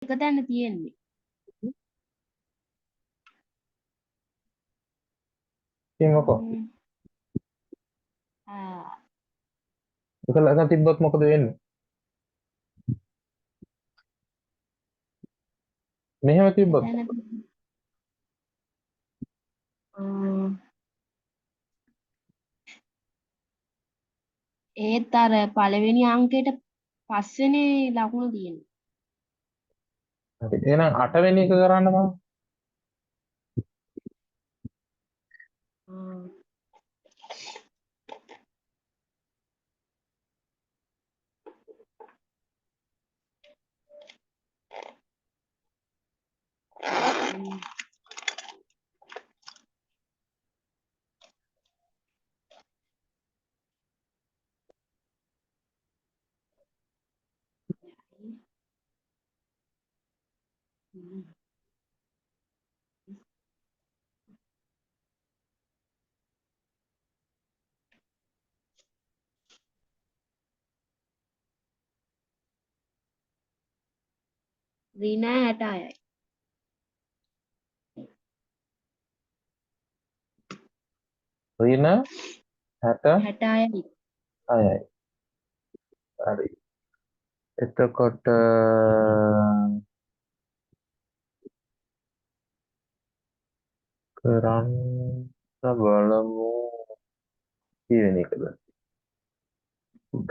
එක තැන තියෙන්නේ. කියමුකෝ. ආ ඒක ළඟ තිබ්බොත් මොකද වෙන්නේ? මෙහෙම තිබ්බොත් එතන ඒත් අර පළවෙනි අංකයට පස්වෙනේ ලකුණ තියෙන්නේ. හරි. එහෙනම් 8 වෙනි එක කරන්න මම. ආ. ඍණ 66යි. ඍණ 66යි. 66යි. හරි. එතකොට කරන්න බලමු කීවෙනි එකද?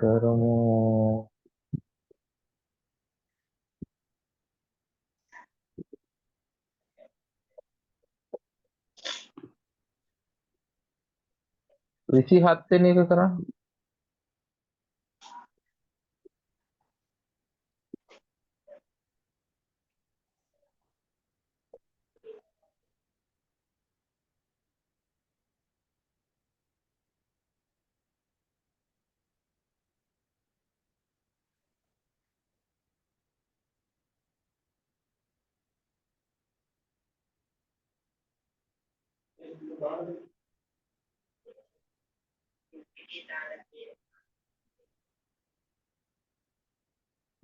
කරමු 27 වෙනි එක කරන්න.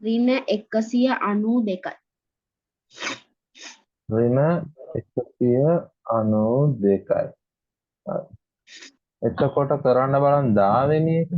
ඍණ 192යි. ඍණ 192යි. හරි. එතකොට කරන්න බලන්න 10 වෙනි එක.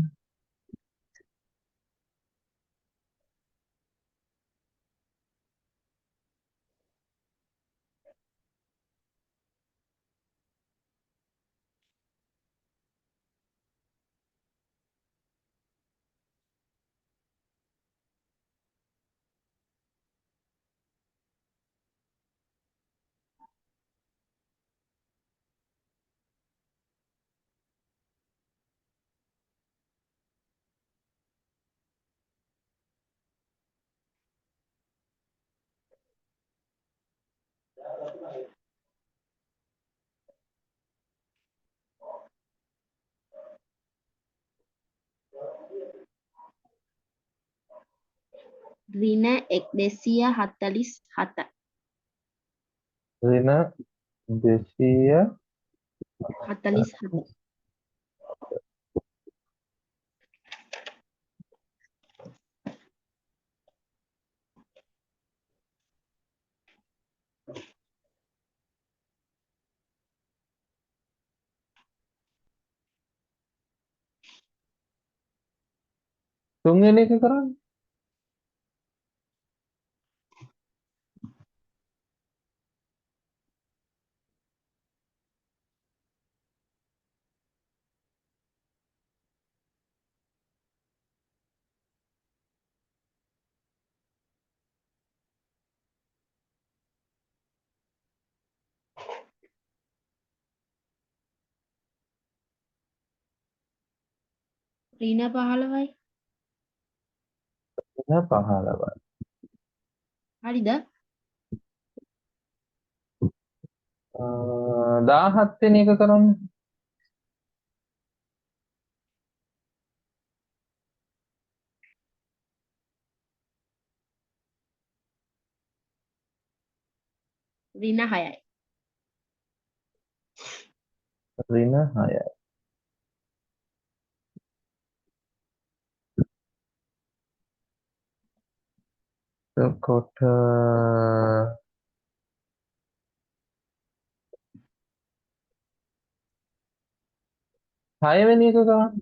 ඍණ 247යි. ඍණ 200 47. තුන්වෙනි එක කරන්න. ඍණ 15යි. ඍණ 15යි. හරිද? 17 වෙනි එක කරන්න. ඍණ 6යි. ඍණ 6යි. එතකොට 6 වෙනි එක ගන්න.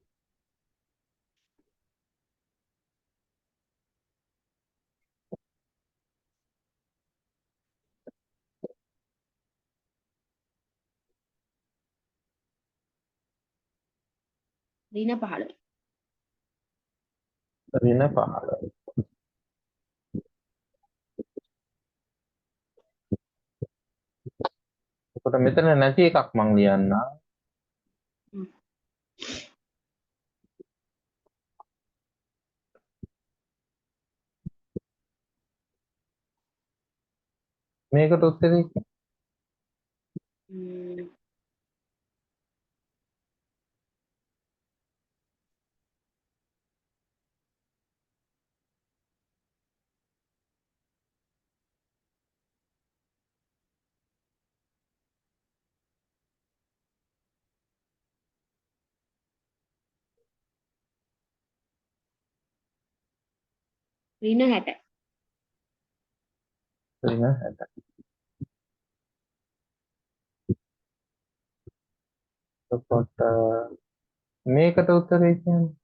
ඍණ 15. ඍණ 15. එතකොට මෙතන නැති එකක් මං ලියන්න. හ්ම්. මේකට උත්තරේ ම්, ඍණ 60. ඍණ 60. එතකොට මේකට උත්තරේ කියන්නේ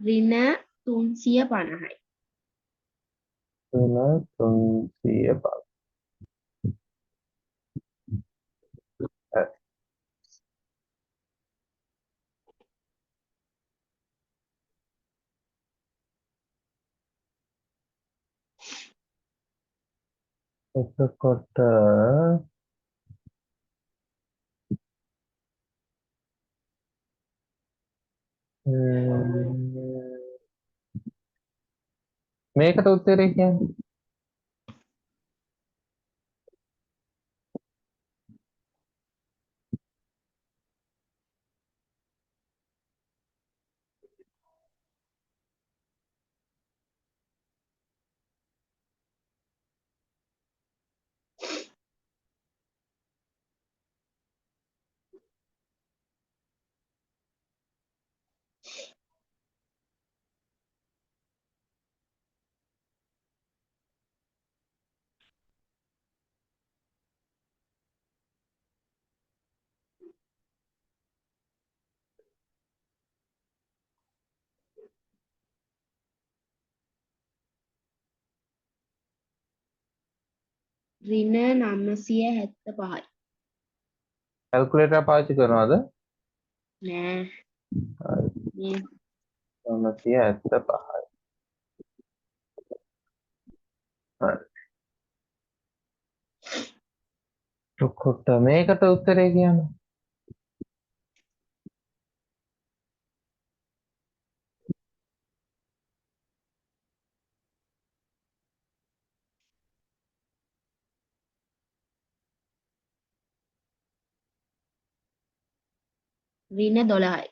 ඍණ 350යි. ඍණ 350. එතකොට මේකට උත්තරේ කියන්නේ ඍණ 975යි. කැල්කියුලේටර් පාවිච්චි කරනවද? නෑ මේ 975. හරි. එතකොට මේකට උත්තරේ කියන්නේ ඍණ 12යි.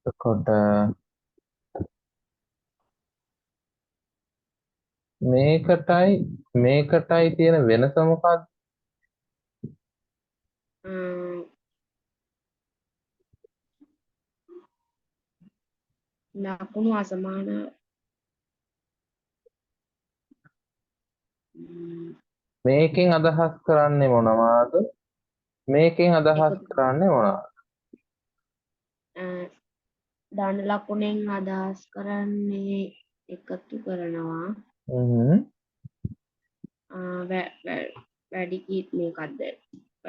එතකොට මේකටයි තියෙන වෙනස මොකක්ද? ලකුණු අසමාන මේකෙන් අදහස් කරන්නේ මොනවාද? මේකෙන් අදහස් එකතු කරන්නේ මොනවාද? ධන ලකුණෙන් අදහස් කරන්නේ එකතු කරනවා. හ්ම්. වැඩි මේකක්ද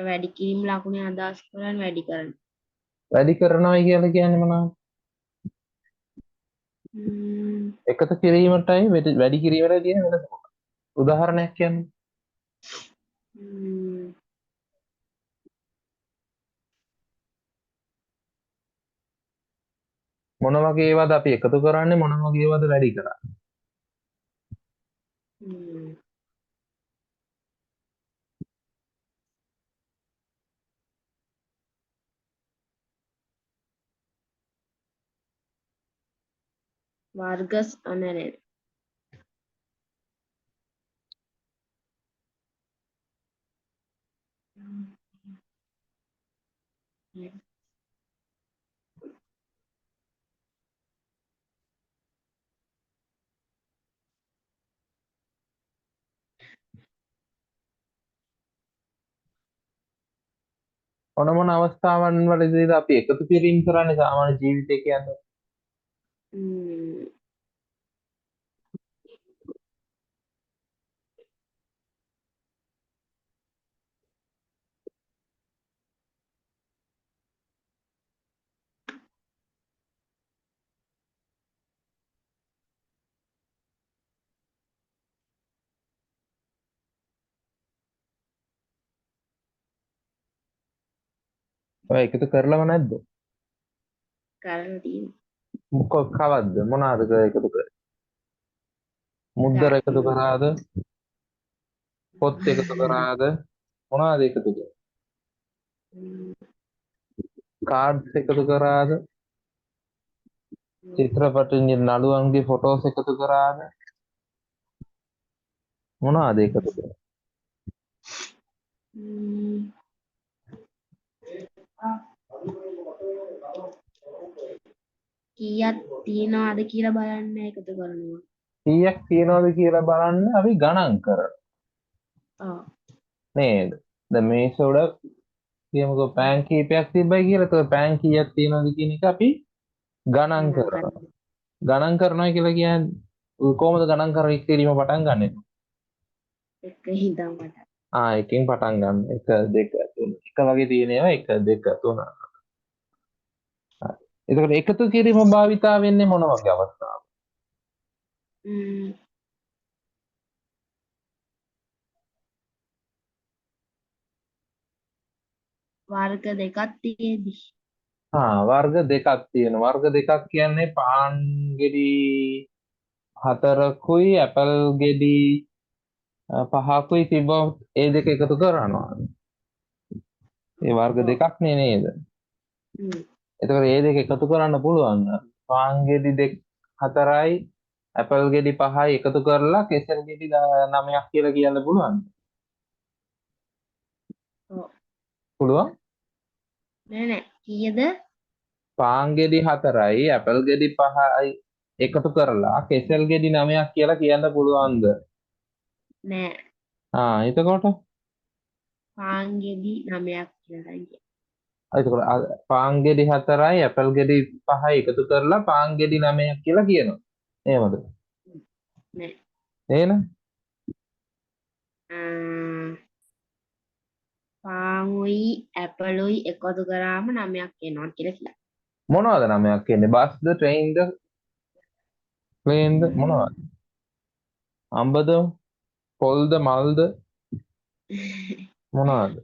වැඩි කිරීම ලකුණේ අදහස් කරන්නේ වැඩි කරන්න. වැඩි කරනවයි කියලා කියන්නේ මොනවද? එකතු කිරීමටයි වැඩි කිරීමටයි තියෙන වෙනස මොකක්ද? උදාහරණයක් කියන්නේ. මොන වගේ ඒවාද අපි එකතු කරන්නේ මොන වගේ ඒවාද වැඩි කරන්නේ? වර්ගස් අනරේ මොන අවස්ථාවන් වලදීද අපි එකතු කිරීම කරන්නේ සාමාන්‍ය ජීවිතය කියන්නේ? ඔය එකතු කරලම නැද්ද? කරලා තියෙනවා. කවද්ද මොනවාද එකතු කරේ? මුද්දර එකතු කරාද? පොත් එකතු කරාද? මොනවාද එකතු කරේ? කාඩ්ස් එකතු කරාද? චිත්‍රපට නළුවන්ගේ ෆොටෝස් එකතු කරාද? මොනවාද එකතු කරේ? කීයක් තියනවාද කියලා බලන්න එකතු කරනවා. කීයක් තියනවද කියලා බලන්න අපි ගණන් කරනවා. නේද? දැන් මේස උඩ කියමුකෝ පෑන් කීපයක් තිබ්බයි කියලා. ඒතකොට පෑන් කීයක් තියනවද කියන එක අපි ගණන් කරනවා. ගණන් කරනවා කියලා කියන්නේ කොහොමද ගණන් කිරීම පටන් ගන්නෙ? එක හිතන් පටන්. එකෙන් පටන් ගන්න. 1 2 3. එක වගේ තියෙන ඒවා 1 2 3. එතකොට එකතු කිරීම භාවිතා වෙන්නේ මොන වගේ අවස්ථාවක? වර්ග දෙකක් තියෙද්දි. වර්ග දෙකක් තියෙනවා. වර්ග දෙකක් කියන්නේ පාන් ගෙඩි 4කුයි ඇපල් ගෙඩි 5කුයි තිබ්බොත් ඒ දෙක එකතු කරනවා. ඒ වර්ග දෙකක් නේද? එතකොට ඒ දෙක එකතු කරන්න පුළුවන්. පාන් ගෙඩි 4යි ඇපල් ගෙඩි 5යි එකතු කරලා කෙසෙල් ගෙඩි 9ක් කියලා කියන්න පුළුවන්. පුළුවන්? නෑ කීයද? පාන් ගෙඩි 4යි ඇපල් ගෙඩි 5යි එකතු කරලා කෙසෙල් ගෙඩි 9ක් කියලා කියන්න පුළුවන්ද? නෑ. එතකොට පාන් ගෙඩි 9ක් කියලා කියන්න. එතකොට පාන් ගෙඩි 4යි ඇපල් ගෙඩි 5යි එකතු කරලා පාන් ගෙඩි 9ක් කියලා කියනවා. එහෙමද? නෑ. එහෙනම් පාන්ුයි ඇපලුයි එකතු කරාම 9ක් එනවා කියලා කියන්න. මොනවද 9ක් එන්නේ? බස්ද, ට්‍රේන්ද, ප්ලේන්ද මොනවද? අඹද, පොල්ද, මල්ද මොනවද?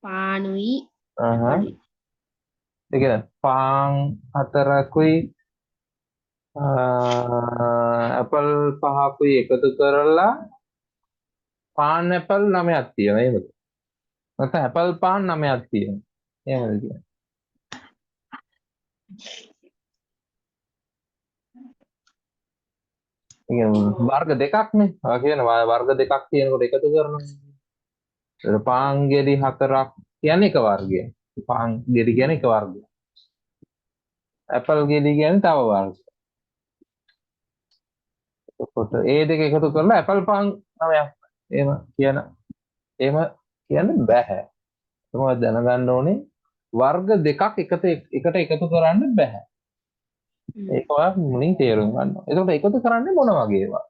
පානුයි ඒ කියන්නේ පාන් 4කුයි ඇපල් 5කුයි එකතු කරලා පාන් ඇපල් 9ක් තියෙනවා. එහෙමද? නැත්නම් ඇපල් පාන් 9ක් තියෙනවා. එහෙමද කියන්නේ? වර්ග දෙකක්නේ. කියන වර්ග දෙකක් තියෙනකොට එකතු කරනවා. පාන් ගෙඩි 4ක් කියන්නේ එක වර්ගයක්. පාන් ගෙඩි කියන්නේ එක වර්ගයක්. ඇපල් ගෙඩි කියන්නේ තව වර්ගයක්. එතකොට ඒ දෙක එකතු කරලා ඇපල් පාන් 9ක්. එහෙම කියන්න බෑ. මොකද දැනගන්න ඕනේ වර්ග දෙකක් එකට එකතු කරන්න බෑ. ඒක ඔයා මුලින් තේරුම් ගන්න ඕනේ. එතකොට එකතු කරන්නේ මොන වගේ ඒවා?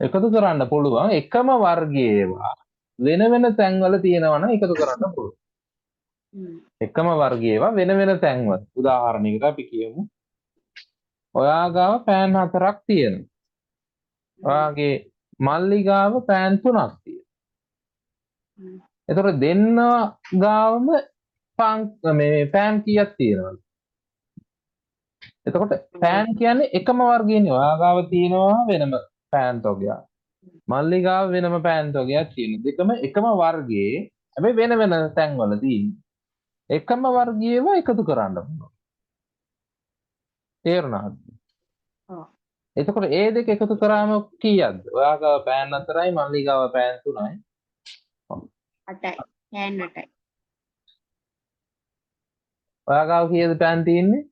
එකතු කරන්න පුළුවන් එකම වර්ගයේ ඒවා වෙන වෙන තැන්වල තියෙනවා නම් එකතු කරන්න පුළුවන්. එකම වර්ගයේ ඒවා වෙන වෙන තැන්වල. උදාහරණයකට අපි කියමු. ඔයා ගාව පෑන් 4ක් තියෙනවා. ඔයාගේ මල්ලි ගාව පෑන් 3ක් තියෙනවා. එතකොට දෙන්න ගාවම පෑන් කීයක් තියෙනවද? එතකොට පෑන් කියන්නේ එකම වර්ගයනේ. ඔයා ගාව තියෙනවා වෙනම පෑන් තොගයක්. මල්ලි ගාව වෙනම පෑන් තොගයක් තියෙනවා. දෙකම එකම වර්ගයේ හැබැයි වෙන වෙන තැන්වල තියෙන්නේ. එකම වර්ගයේව එකතු කරන්න පුළුවන්. තේරුණාද? එතකොට ඒ දෙක එකතු කරාම කීයක්ද? ඔයා ගාව පෑන් 4යි මල්ලි ගාව පෑන් 3යි. 8යි. පෑන් 8යි. ඔයා ගාව කීයද පෑන් තියෙන්නේ?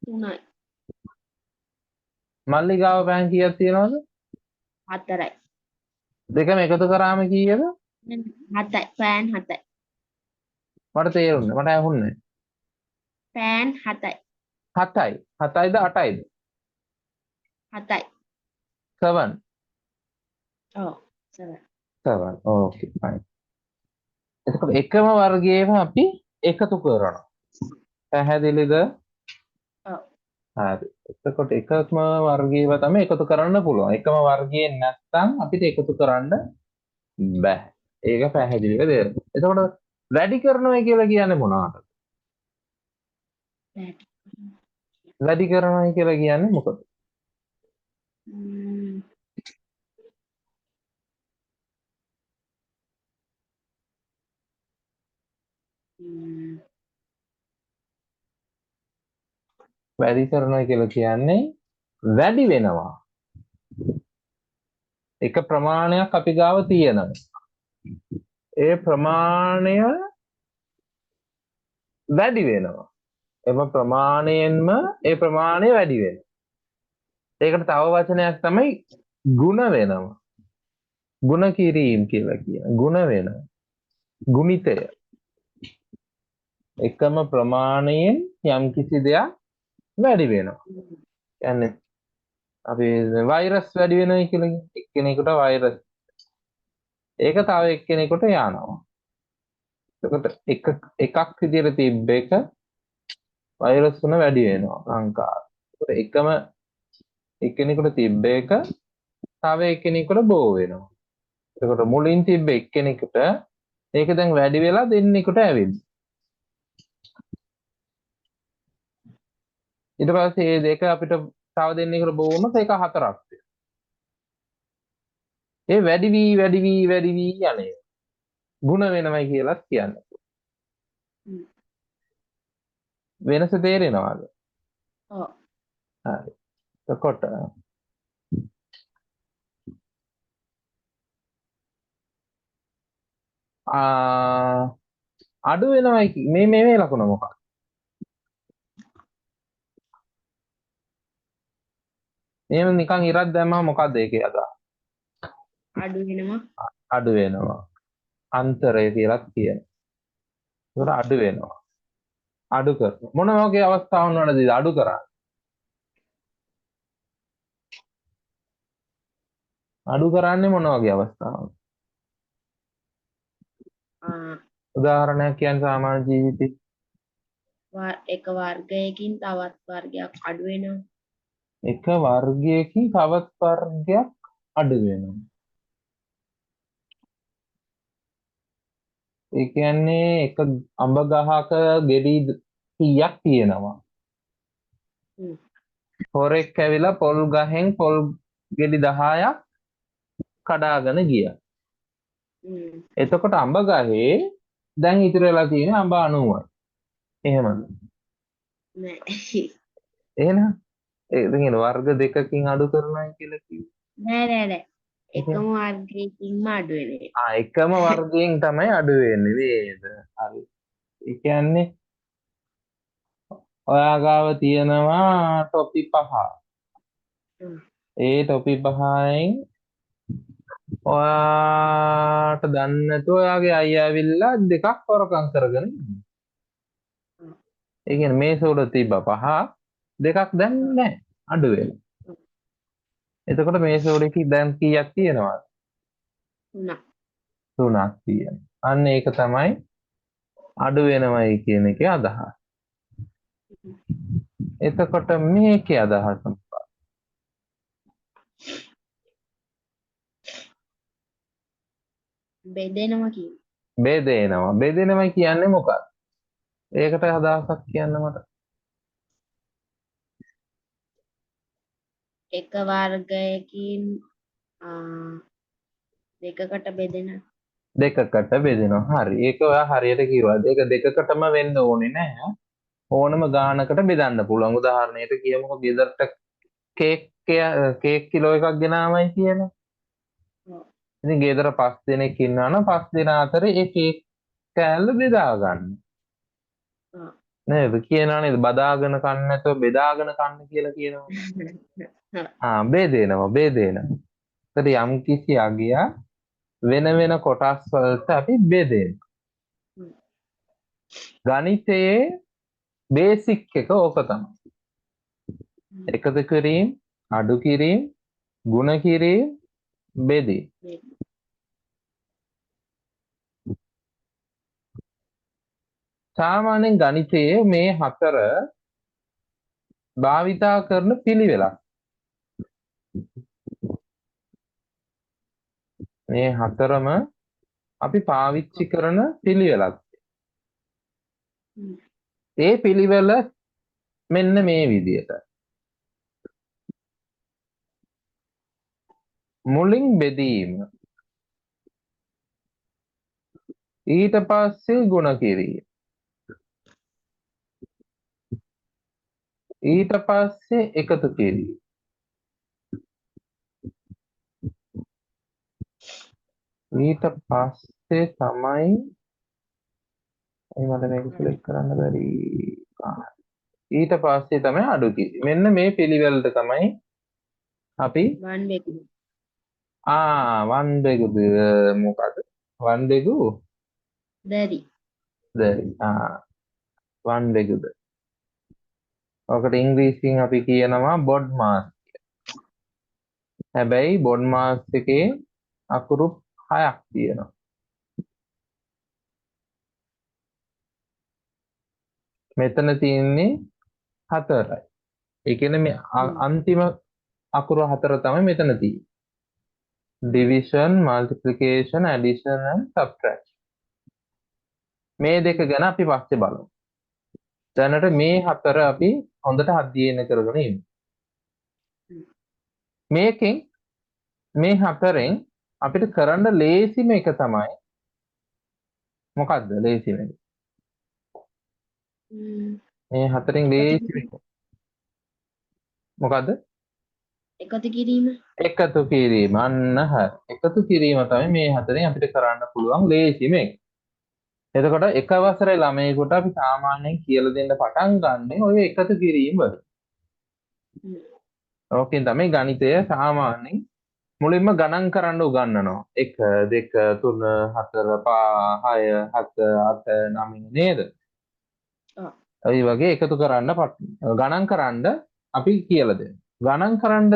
3යි. මල්ලි ගාව පෑන් කීයක් තියෙනවද? 4යි. දෙකම එකතු කරාම කීයද? 7යි. පෑන් 7යි. මට තේරුණා. මට ඇහුන්නේ. පෑන් 7යි. 7යි. 7යිද 8යිද? 7යි. 7. ඔව්. 7. 7. ඕකේ fine. එතකොට එකම වර්ගයේම අපි එකතු කරනවා. පැහැදිලිද? ඔව්. හරි. එතකොට එකම වර්ගයේව තමයි එකතු කරන්න පුළුවන්. එකම වර්ගයේ නැත්නම් අපිට එකතු කරන්න බෑ. ඒක පැහැදිලිව තේරෙනවා. එතකොට වැඩි කරනවා කියලා කියන්නේ මොනවද? වැඩි කරනවා කියලා කියන්නේ මොකද? වැඩි කරනවා කියලා කියන්නේ වැඩි වෙනවා. එක ප්‍රමාණයක් අපි ගාව තියෙනවා. ඒ ප්‍රමාණය වැඩි වෙනවා. එම ප්‍රමාණයෙන්ම ඒ ප්‍රමාණය වැඩි වෙනවා. ඒකට තව වචනයක් තමයි ಗುಣ වෙනවා. ಗುಣ කිරීම කියලා කියන. ಗುಣ වෙනවා. ගුණිතය. එකම ප්‍රමාණයෙන් යම්කිසි දෙයක් වැඩි වෙනවා. කියන්නේ අපි වෛරස් වැඩි වෙනවා කියලා කියන්නේ. එක්කෙනෙකුට වෛරස්. ඒක තව එක්කෙනෙකුට යනවා. එතකොට එකක් විදියට තිබ්බ එක වෛරස් තුන වැඩි වෙනවා ලංකාවේ. ඒකට එකම එක්කෙනෙකුට තිබ්බ එක තව එක්කෙනෙකුට බෝ වෙනවා. එතකොට මුලින් තිබ්බ එක්කෙනෙකුට ඒක දැන් වැඩි වෙලා දෙන්නෙකුට ඇවිල්ලා. ඊට පස්සේ මේ දෙක අපිට තව දෙන්නෙකුට බෝ වුණොත් ඒක 4ක් වෙනවා. ඒ වැඩි වී යන්නේ. ಗುಣ වෙනවයි කියලා කියන්නේ. වෙනස තේරෙනවද? ඔව්. හරි. එතකොට අඩු වෙනවයි මේ ලකුණ මොකක්ද? එහෙම නිකන් ඉරක් දැම්මම මොකද්ද ඒකේ අදහස? අඩු වෙනවා. අඩු වෙනවා. අන්තරය කියලා කියනවා. ඒකට අඩු වෙනවා. අඩු කරනවා. මොන වගේ අවස්ථාවන් වලදීද අඩු කරන්නේ? අඩු කරන්නේ මොන වගේ අවස්ථාවල? උදාහරණයක් කියන්න සාමාන්‍ය ජීවිතේ. එක වර්ගයකින් තවත් වර්ගයක් අඩු වෙනවා. එක වර්ගයකින් තවත් වර්ගයක් අඩු වෙනවා. ඒ කියන්නේ එක අඹ ගහක ගෙඩි 100ක් තියෙනවා. හොරෙක් ඇවිල්ලා පොල් ගහෙන් පොල් ගෙඩි 10ක් කඩාගෙන ගියා. එතකොට අඹ ගහේ දැන් ඉතුරු වෙලා තියෙන්නේ අඹ 90යි. එහෙමද? නෑ. එහෙනම් ඒ කියන්නේ වර්ග දෙකකින් අඩු කරනවා කියලා කිව්වේ. නෑ. එකම වර්ගයකින්ම අඩු වෙන එක. එකම වර්ගයෙන් තමයි අඩු වෙන්නේ නේද? හරි. ඒ කියන්නේ ඔයා ගාව තියෙනවා ටොපි 5. ඒ ටොපි 5න් ඔයාට දන්නේ නැතුව ඔයාගේ අයියා ඇවිල්ලා දෙකක් හොරකම් කරගෙන ඉන්නවා. ඒ කියන්නේ මේස උඩ තිබ්බ 5 දෙකක් දැන් නැහැ. අඩු වෙලා. එතකොට මේස උඩ දැන් කීයක් තියෙනවද? 3ක්. 3ක් තියෙනවා. අන්න ඒක තමයි අඩු වෙනවයි කියන එකේ අදහස. එතකොට මේකේ අදහස මොකක්ද? බෙදෙනවා කියන්නේ. බෙදෙනවා. බෙදෙනවා කියන්නේ මොකක්ද? ඒකට අදහසක් කියන්න මට. එක වර්ගයකින් දෙකකට බෙදෙන. දෙකකට බෙදෙනවා. හරි. ඒක ඔයා හරියට කිව්වා. ඒක දෙකකටම වෙන්න ඕනේ නැහැ. ඕනම ගානකට බෙදන්න පුළුවන්. උදාහරණයට කියමුකෝ ගෙදරට කේක් කිලෝ එකක් ගෙනාවයි කියලා. ඔව්. ඉතින් ගෙදර 5 දෙනෙක් ඉන්නවා නම් 5 දෙනා අතරේ ඒ කේක් කෑල්ල බෙදා ගන්න. ඔව්. නේද? කියනවා නේද? බදාගෙන කන්න නැතුව බෙදාගෙන කන්න කියලා කියනවා. බෙදෙනවා. ඒතර යම් කිසි අගයක් වෙන වෙන කොටස් වලට අපි බෙදෙනවා. ගණිතයේ බේසික් එක ඕක තමයි. එකතු කිරීම, අඩු කිරීම, ගුණ කිරීම, බෙදීම. සාමාන්‍යයෙන් ගණිතයේ මේ 4 භාවිතා කරන පිළිවෙලක්. මේ 4ම අපි පාවිච්චි කරන පිළිවෙලක්. ඒ පිළිවෙල මෙන්න මේ විදිහට. මුලින් බෙදීම. ඊට පස්සේ ගුණ කිරීම. ඊට පස්සේ එකතු කිරීම. ඊට පස්සේ තමයි මට මේක සිලෙක්ට් කරන්න බැරි. ඊට පස්සේ තමයි අඩු කිරීම. මෙන්න මේ පිළිවෙලට තමයි අපි වන් බෙගුද මොකද? වන් බෙගු දැරි. වන් බෙගුද. ඔකට ඉංග්‍රීසියෙන් අපි කියනවා බොඩ් මාස්. හැබැයි බොඩ් මාස් එකේ අකුරු 6ක් තියෙනවා. මෙතන තියෙන්නේ 4යි. ඒ කියන්නේ මේ අන්තිම අකුරු 4 තමයි මෙතන තියෙන්නේ. division, multiplication, addition and subtraction. මේ දෙක ගැන අපි පස්සේ බලමු. දැනට මේ 4 අපි හොඳට අධ්‍යයනය කරගෙන ඉමු. මේකෙන් මේ 4ෙන් අපිට කරන්න ලේසිම එක තමයි මොකද්ද ලේසිම එක? මේ 4ෙන් ලේසිම එක මොකද්ද? එකතු කිරීම. එකතු කිරීම. අන්න හරි. එකතු කිරීම තමයි මේ 4ෙන් අපිට කරන්න පුළුවන් ලේසිම එක. එතකොට එක වසරේ ළමයෙකුට අපි සාමාන්‍යයෙන් කියලා දෙන්න පටන් ගන්න ඔය එකතු කිරීම වලින්. ඕකෙන් තමයි ගණිතය සාමාන්‍යයෙන් මුලින්ම ගණන් කරන්න උගන්වනවා. 1 2 3 4 5 6 7 8 9 නේද? ඔය වගේ එකතු කරන්න ගණන් කරන්න අපි කියලා දෙනවා. ගණන් කරන්න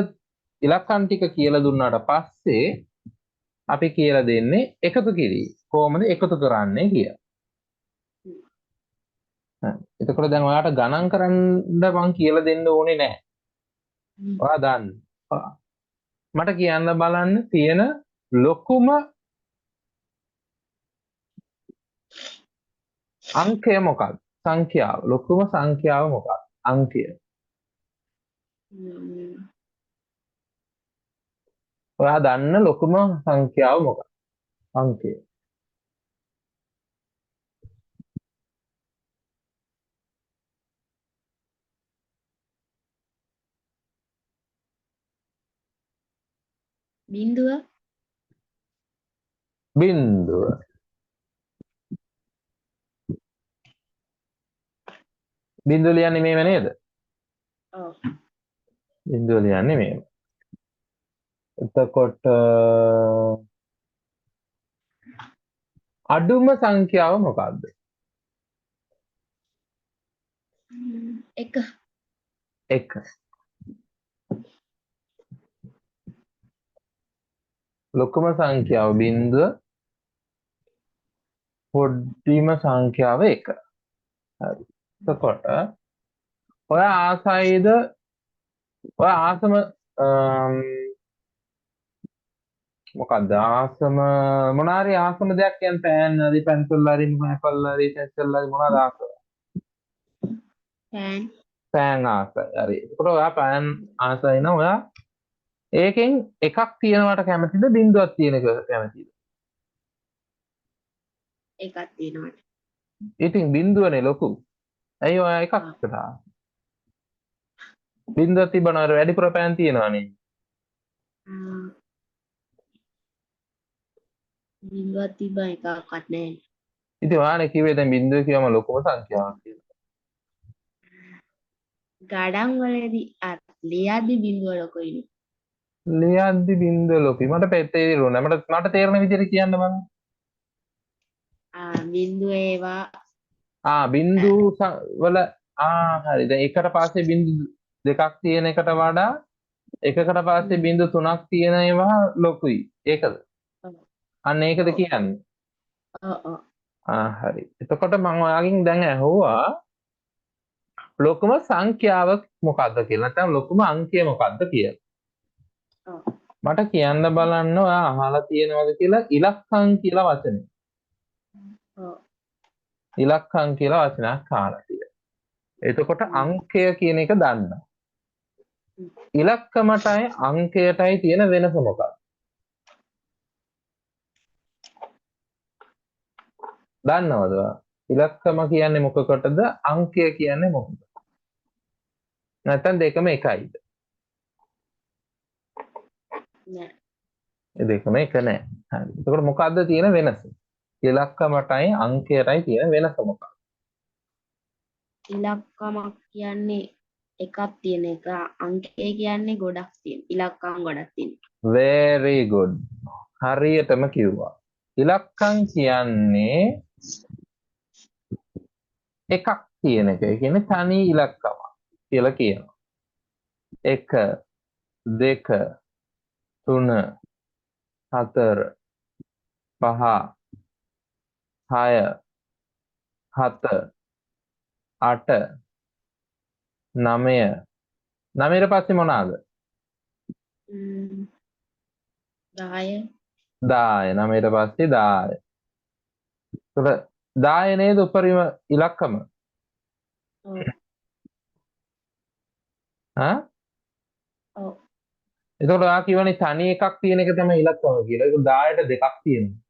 ඉලක්කම් ටික කියලා දුන්නාට පස්සේ අපි කියලා දෙන්නේ එකතු කිරීම. කොහොමද එකතු කරන්නේ කියලා. එතකොට දැන් ඔයාට ගණන් කරන්න මං කියලා දෙන්න ඕනේ නැහැ. ඔයා දන්න. මට කියන්න බලන්න තියෙන ලොකුම අංකය මොකක්ද? සංඛ්‍යාව. ලොකුම සංඛ්‍යාව මොකක්ද? අංකය. ඔයා දන්න ලොකුම සංඛ්‍යාව මොකක්ද? අංකය. බිංදුව. බිංදුව. බිංදුව ලියන්නේ මේව නේද? ඔව්. බිංදුව ලියන්නේ මේව. එතකොට අඩුම සංඛ්‍යාව මොකක්ද? එක. එක. ලොකුම සංඛ්‍යාව බිංදුව, පොඩිම සංඛ්‍යාව එක. හරි. එතකොට ඔය ආසයිද ඔය ආසම මොකක්ද ආසම මොනාරි ආසම දෙයක් කියන්නේ පෑන් හරි පැන්සල් හරි මොකක්ද හරි පෙන්සල් හරි මොනවාද ආසම? පෑන්. පෑන් ආසයි. හරි. එතකොට ඔයා පෑන් ආසයි නම් ඔයා ඒකෙන් එකක් තියෙනවට කැමතිද බිංදුවක් තියෙන එක කැමතිද? එකක් තියෙනවා. ඉතින් බිංදුවනේ ලොකු. ඇයි ඔයා එකක් කරා? බිංදුවක් තිබ්බනවර වැඩිපුර පෑන් තියෙනවනේ. බිංදුවක් තිබ්බා එකක්වත් නැහැ. ඉතින් ඔයානේ කිව්වේ දැන් බිංදුව කියවම ලොකුම සංඛ්‍යාවක් කියලා. ගඩන් වලදී ලියද්දි බිංදුව ලොකුයිනේ. ලියද්දි බිංදුව ලොකුයි. මට තේරුණා. මට තේරෙන විදිහට කියන්න බං. බිංදුව ඒවා බිංදු වල හරි. දැන් එකට පස්සේ බිංදු දෙකක් තියෙන එකට වඩා එකකට පස්සේ බිංදු තුනක් තියෙන ඒවා ලොකුයි. ඒකද? අන්න ඒකද කියන්නේ. හරි. එතකොට මම ඔයාගෙන් දැන් ඇහුවා ලොකුම සංඛ්‍යාව මොකක්ද කියලා. නැත්නම් ලොකුම අංකය මොකක්ද කියලා. මට කියන්න බලන්න ඔයා අහලා තියෙනවද කියලා ඉලක්කම් කියලා වචනේ. ඉලක්කම් කියලා වචනයක් අහලා තියෙනවා. එතකොට අංකය කියන එක දන්නවා. ඉලක්කමටයි අංකයටයි තියෙන වෙනස මොකක්ද? දන්නවද? ඉලක්කම කියන්නේ මොකකටද? අංකය කියන්නේ මොකක්ද? නැත්නම් දෙකම එකයිද? නෑ. ඒ දෙකම එක නෑ. හරි. එතකොට මොකද්ද තියෙන වෙනස? ඉලක්කමටයි අංකයටයි තියෙන වෙනස මොකක්ද? ඉලක්කමක් කියන්නේ එකක් තියෙන එක. අංකය කියන්නේ ගොඩක් තියෙන. ඉලක්කම් ගොඩක් තියෙන. very good. හරියටම කිව්වා. ඉලක්කම් කියන්නේ එකක් තියෙන එක. ඒ කියන්නේ තනි ඉලක්කමක් කියලා කියනවා. 1 2 3 4 5 6 7 8 9 9ට පස්සේ මොනවාද? 10. 10. 9ට පස්සේ 10. ඒතර 10 නේද උපරිම ඉලක්කම? ඔව්. එතකොට ඔයා කියවනේ තනි එකක් තියෙන එක තමයි ඉලක්කම කියලා. ඒක 10ට දෙකක් තියෙනවා.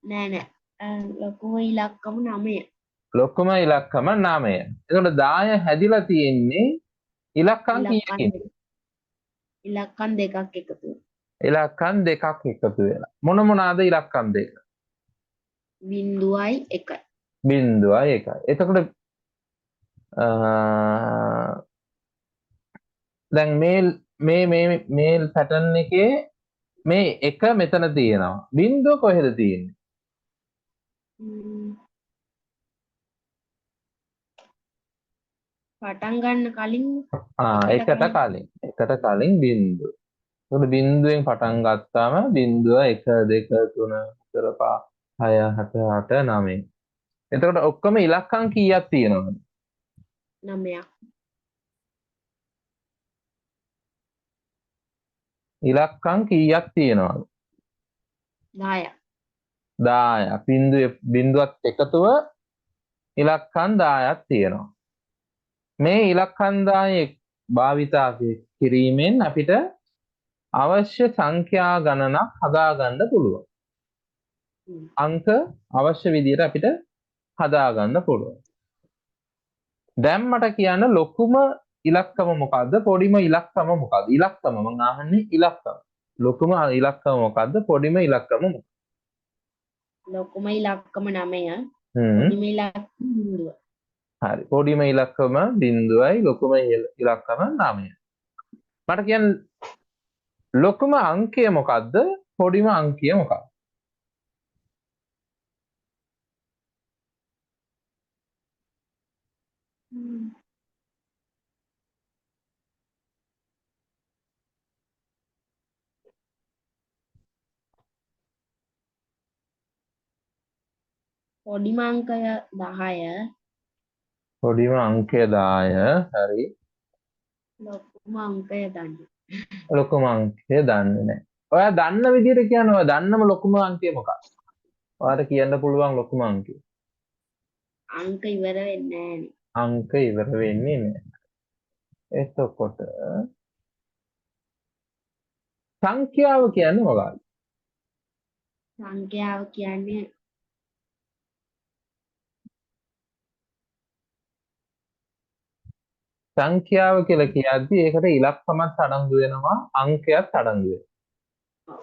නෑ. ලොකුම ඉලක්කම 9. ලොකුම ඉලක්කම 9. එතකොට 10 හැදිලා තියෙන්නේ ඉලක්කම් කීයකින්ද? ඉලක්කම් දෙකක් එකතු වෙලා. ඉලක්කම් දෙකක් එකතු වෙලා. මොනවාද ඉලක්කම් දෙක? 0යි 1යි. 0යි 1යි. එතකොට දැන් මේ පැටර්න් එකේ මේ එක මෙතන තියෙනවා. බිංදුව කොහෙද තියෙන්නේ? පටන් ගන්න කලින් එකට කලින් බිංදුව. එතකොට බිංදුවෙන් පටන් ගත්තාම බිංදුව 1 2 3 4 5 6 7 8 9. එතකොට ඔක්කොම ඉලක්කම් කීයක් තියෙනවද? 9ක්. ඉලක්කම් කීයක් තියෙනවද? 10ක්. 10ක්. බිංදුවත් එකතුව ඉලක්කම් 10ක් තියෙනවා. මේ ඉලක්කම් 10 භාවිතා කිරීමෙන් අපිට අවශ්‍ය සංඛ්‍යා ගණනක් හදාගන්න පුළුවන්. අංක අවශ්‍ය විදිහට අපිට හදාගන්න පුළුවන්. දැන් මට කියන්න ලොකුම ඉලක්කම මොකද්ද? පොඩිම ඉලක්කම මොකද්ද? ඉලක්කම මම අහන්නේ ඉලක්කම. ලොකුම ඉලක්කම මොකද්ද? පොඩිම ඉලක්කම මොකද්ද? ලොකුම ඉලක්කම 9. පොඩිම ඉලක්කම 0. හරි. පොඩිම ඉලක්කම 0යි ලොකුම ඉලක්කම 9යි. මට කියන්න ලොකුම අංකය මොකද්ද? පොඩිම අංකය මොකක්ද? පොඩිම අංකය 10 පොඩිම අංකය 10 හරි. ලොකුම අංකය දන්නේ. ලොකුම අංකය දන්නේ නැහැ. ඔයා දන්න විදිහට කියන්න. ඔයා දන්නම ලොකුම අංකය මොකක්ද? ඔයාට කියන්න පුළුවන් ලොකුම අංකය. අංක ඉවර වෙන්නේ නැහැ නේ. අංක ඉවර වෙන්නේ නැහැ. එතකොට සංඛ්‍යාව කියන්නේ මොකක්ද? සංඛ්‍යාව කියන්නේ සංඛ්‍යාව කියලා කියද්දි ඒකට ඉලක්කමත් අඩංගු වෙනවා අංකයත් අඩංගු වෙනවා.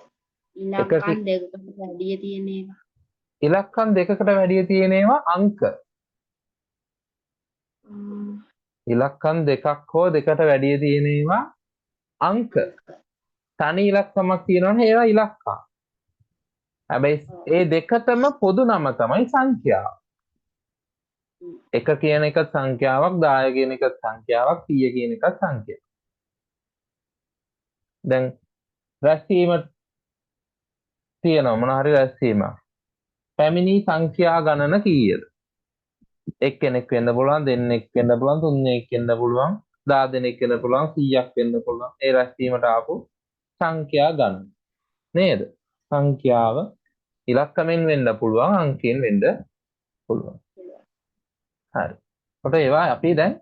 ඉලක්කම් දෙකකට වැඩිය තියෙන එක. ඉලක්කම් දෙකකට වැඩිය තියෙන ඒවා අංක. ඉලක්කම් දෙකක් හෝ දෙකට වැඩිය තියෙන ඒවා අංක. තනි ඉලක්කමක් තියෙනවනේ ඒවා ඉලක්කම්. හැබැයි ඒ දෙකටම පොදු නම තමයි සංඛ්‍යාව. එක කියන එක සංඛ්‍යාවක්, 10 කියන එක සංඛ්‍යාවක්, 100 කියන එක සංඛ්‍යාවක්. දැන් රැස්වීම තියෙනවා මොන හරි රැස්වීමක්. පැමිණි සංඛ්‍යා ගණන කීයද? එක්කෙනෙක් වෙන්න පුළුවන්, දෙන්නෙක් වෙන්න පුළුවන්, තුන්දෙනෙක් වෙන්න පුළුවන්, 10 දෙනෙක් වෙන්න පුළුවන්, 100ක් වෙන්න පුළුවන්. ඒ රැස්වීමට ආපු සංඛ්‍යා ගණන නේද? සංඛ්‍යාව ඉලක්කමෙන් වෙන්න පුළුවන්, අංකයෙන් වෙන්න පුළුවන්. හරි. කොට ඒවා අපි දැන්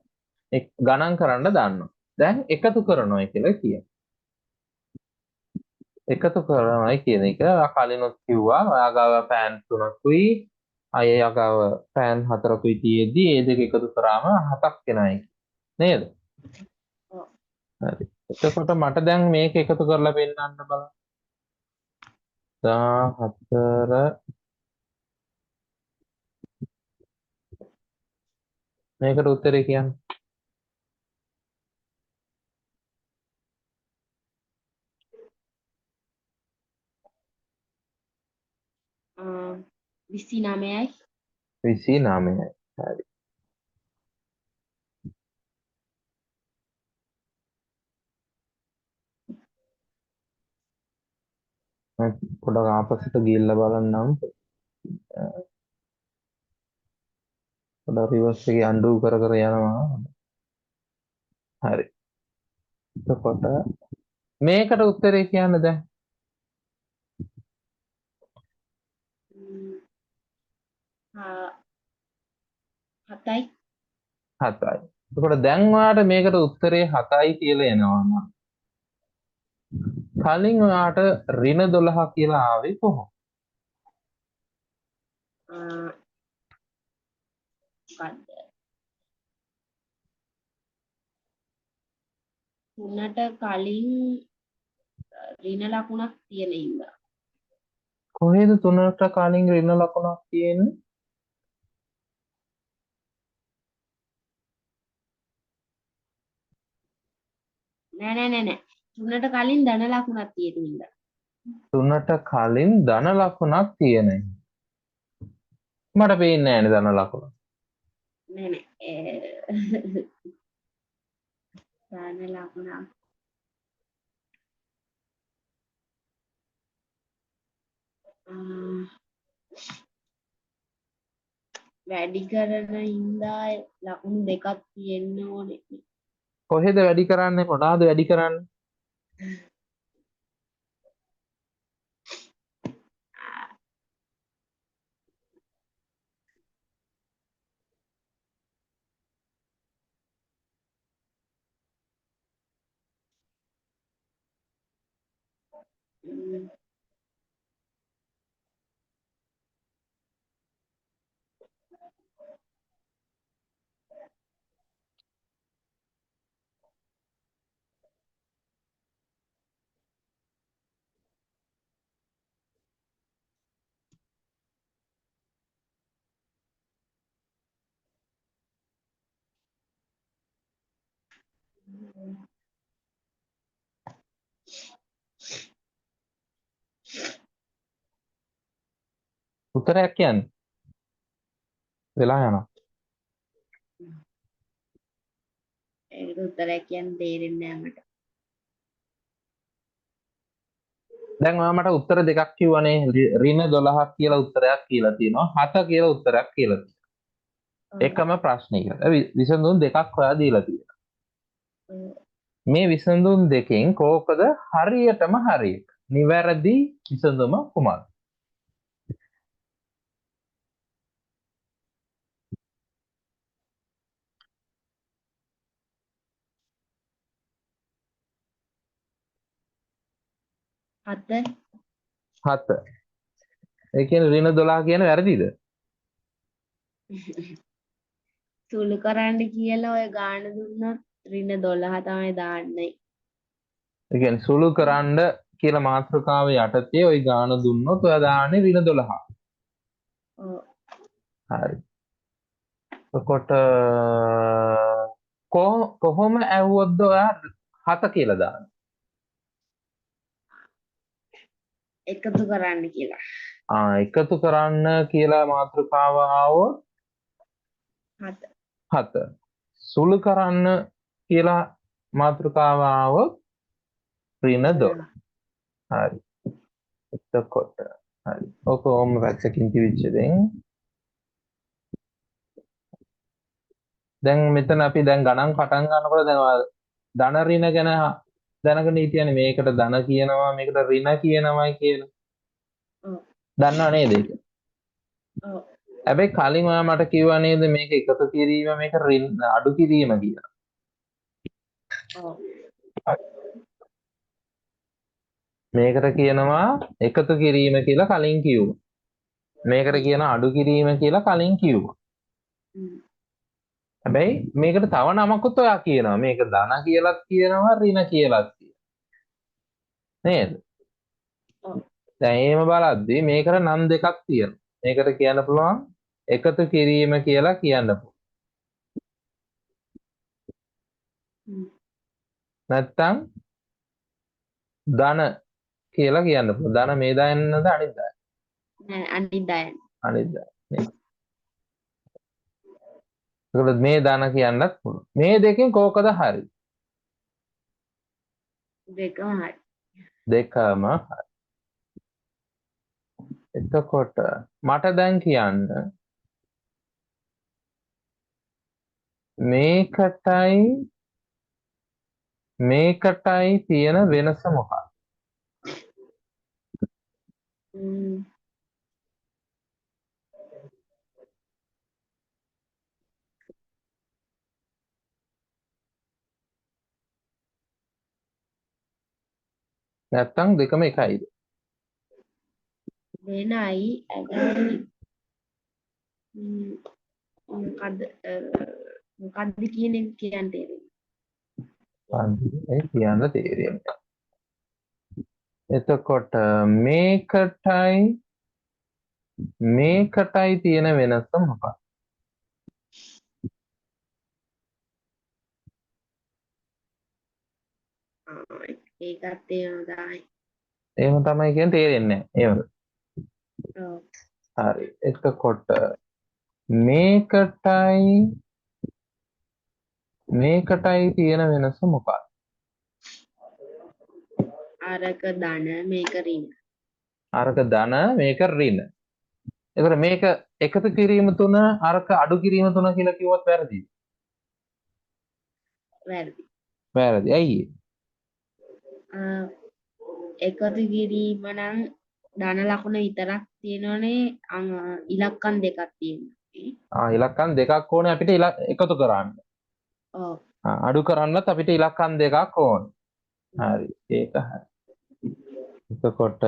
ගණන් කරන්න දන්නවා. දැන් එකතු කරනවා කියලා කියනවා. එකතු කරනවායි කියන එක කලිනුත් කිව්වා. ඔයා ගාව පෑන් 3කුයි අයියා ගාව පෑන් 4කුයි තියෙද්දි ඒ දෙක එකතු කරාම 7ක් එනයි නේද? හරි. එතකොට මට දැන් මේක එකතු කරලා පෙන්නන්න බලන්න. 14 මේකට උත්තරේ කියන්න. අ 29යි 29යි. හරි. මම පොඩක් ආපස්සට ගිහිල්ලා බලන්නම්. පොඩක් රිවර්ස් එකේ අන්ඩු කර කර යනවා. හරි. එතකොට මේකට උත්තරේ කියන්න දැන්. 7යි 7යි. එතකොට දැන් ඔයාට මේකට උත්තරේ 7යි කියලා එනවා නම් කලින් ඔයාට ඍණ 12 කියලා ආවේ කොහොමද? මොකද්ද? 3ට කලින් ඍණ ලකුණක් තියෙන ඉඳා. කොහෙද 3ට කලින් ඍණ ලකුණක් තියෙන්නේ? නෑ 3ට කලින් ධන ලකුණක් තියෙන ඉඳා. 3ට කලින් ධන ලකුණක් තියෙන. මට පේන්නේ නෑනේ ධන ලකුණ. නෑ ධන ලකුණක් වැඩි කරන හින්දා ලකුණු දෙකක් තියෙන්න ඕනේ. කොහෙද වැඩි කරන්නේ? මොනවාද වැඩි කරන්නේ? උත්තරයක් කියන්නේ වෙලා යනවා. ඒකට උත්තරයක් කියන්න තේරෙන්නේ නෑ මට. දැන් ඔයා මට උත්තර දෙකක් කිව්වනේ ඍණ 12ක් කියලා උත්තරයක් කියලා තියෙනවා 7 කියලා උත්තරයක් කියලා තියෙනවා එකම ප්‍රශ්නයකට විසඳුම් දෙකක් හොයා දීලා තියෙනවා මේ විසඳුම් දෙකෙන් කෝකද හරියටම හරි එක නිවැරදි විසඳුම කුමක්ද හත 7 ඒ කියන්නේ ඍණ 12 කියන වැරදිද සුළු කරන්න කියලා ඔය ගාන දුන්නොත් ඍණ 12 තමයි දාන්නේ. ඒ කියන්නේ සුළු කරන්න කියලා මාතෘකාව යටතේ ওই ගාන දුන්නොත් ඔයා දාන්නේ ඍණ 12 ඔව්. හරි එතකොට කොහොම ඇහුවොත්ද ඔයා 7 කියලා දාන්නේ එකතු කරන්න කියලා. එකතු කරන්න කියලා මාතෘකාව ආවොත් හත. 7 සුළු කරන්න කියලා මාතෘකාව ආවොත් ඍණ 12 හරි එතකොට හරි ඔක ඕම වැක්සකින් තිබිච්ච දැන් මෙතන අපි දැන් ගණන් පටන් ගන්නකොට දැන් ධන ඍණ ගැන දැනගෙන හිටියනේ මේකට ධන කියනවා මේකට ඍණ කියනවායි කියලා. ඔව්. දන්නව නේද ඒක? ඔව්. හැබැයි කලින් ඔයා මට කිව්වා නේද මේක එකතු කිරීම මේක අඩු කිරීම කියලා. ඔව්. මේකට කියනවා එකතු කිරීම කියලා කලින් කිව්වා. මේකට කියනවා අඩු කිරීම කියලා කලින් කිව්වා. හැබැයි මේකට තව නමකුත් ඔයා කියනවා. මේක ධන කියලාත් කියනවා ඍණ කියලාත් කියනවා. නේද? ඔව්. දැන් එහෙම බලද්දී මේකට නම් දෙකක් තියෙනවා. මේකට කියන්න පුළුවන් එකතු කිරීම කියලා කියන්න පුළුවන්. නැත්තම් ධන කියලා කියන්න පුළුවන්. ධන මේ දායන්නද අනිත් දායන්න? නෑ අනිත් දායන්න. අනිත් දායන්න. ඒකවල මේ ධන කියන්නත් පුළුවන්. මේ දෙකෙන් කෝකද හරි? දෙකම හරි. දෙකම හරි. එතකොට මට දැන් කියන්න මේකටයි තියෙන වෙනස මොකක්ද? නැත්තම් දෙකම එකයිද? වෙනයි ඇයි මොකද්ද කියන එක කියන්න තේරෙන්නේ. ඒ කියන්න තේරෙන්නේ. එතකොට මේකටයි තියෙන වෙනස මොකක්ද? ඒකත් එහෙම තමයි. එහෙම තමයි කියන්නේ තේරෙන්නේ නැහැ. එහෙමද? ඔව්. හරි. එතකොට මේකටයි තියෙන වෙනස මොකක්ද? අරක ධන මේක ඍණ. අරක ධන මේක ඍණ. එතකොට මේක එකතු කිරීම තුන අරක අඩු කිරීම තුන කියලා කිව්වොත් වැරදිද? වැරදි. වැරදි. ඇයි එකතු කිරීම නම් ධන ලකුණ විතරක් තියෙනවනේ ඉලක්කම් දෙකක් තියෙනවා. ඉලක්කම් දෙකක් ඕනේ අපිට එකතු කරන්න. ඔව්. අඩු කරන්නත් අපිට ඉලක්කම් දෙකක් ඕනේ. හරි. ඒක හරි. එතකොට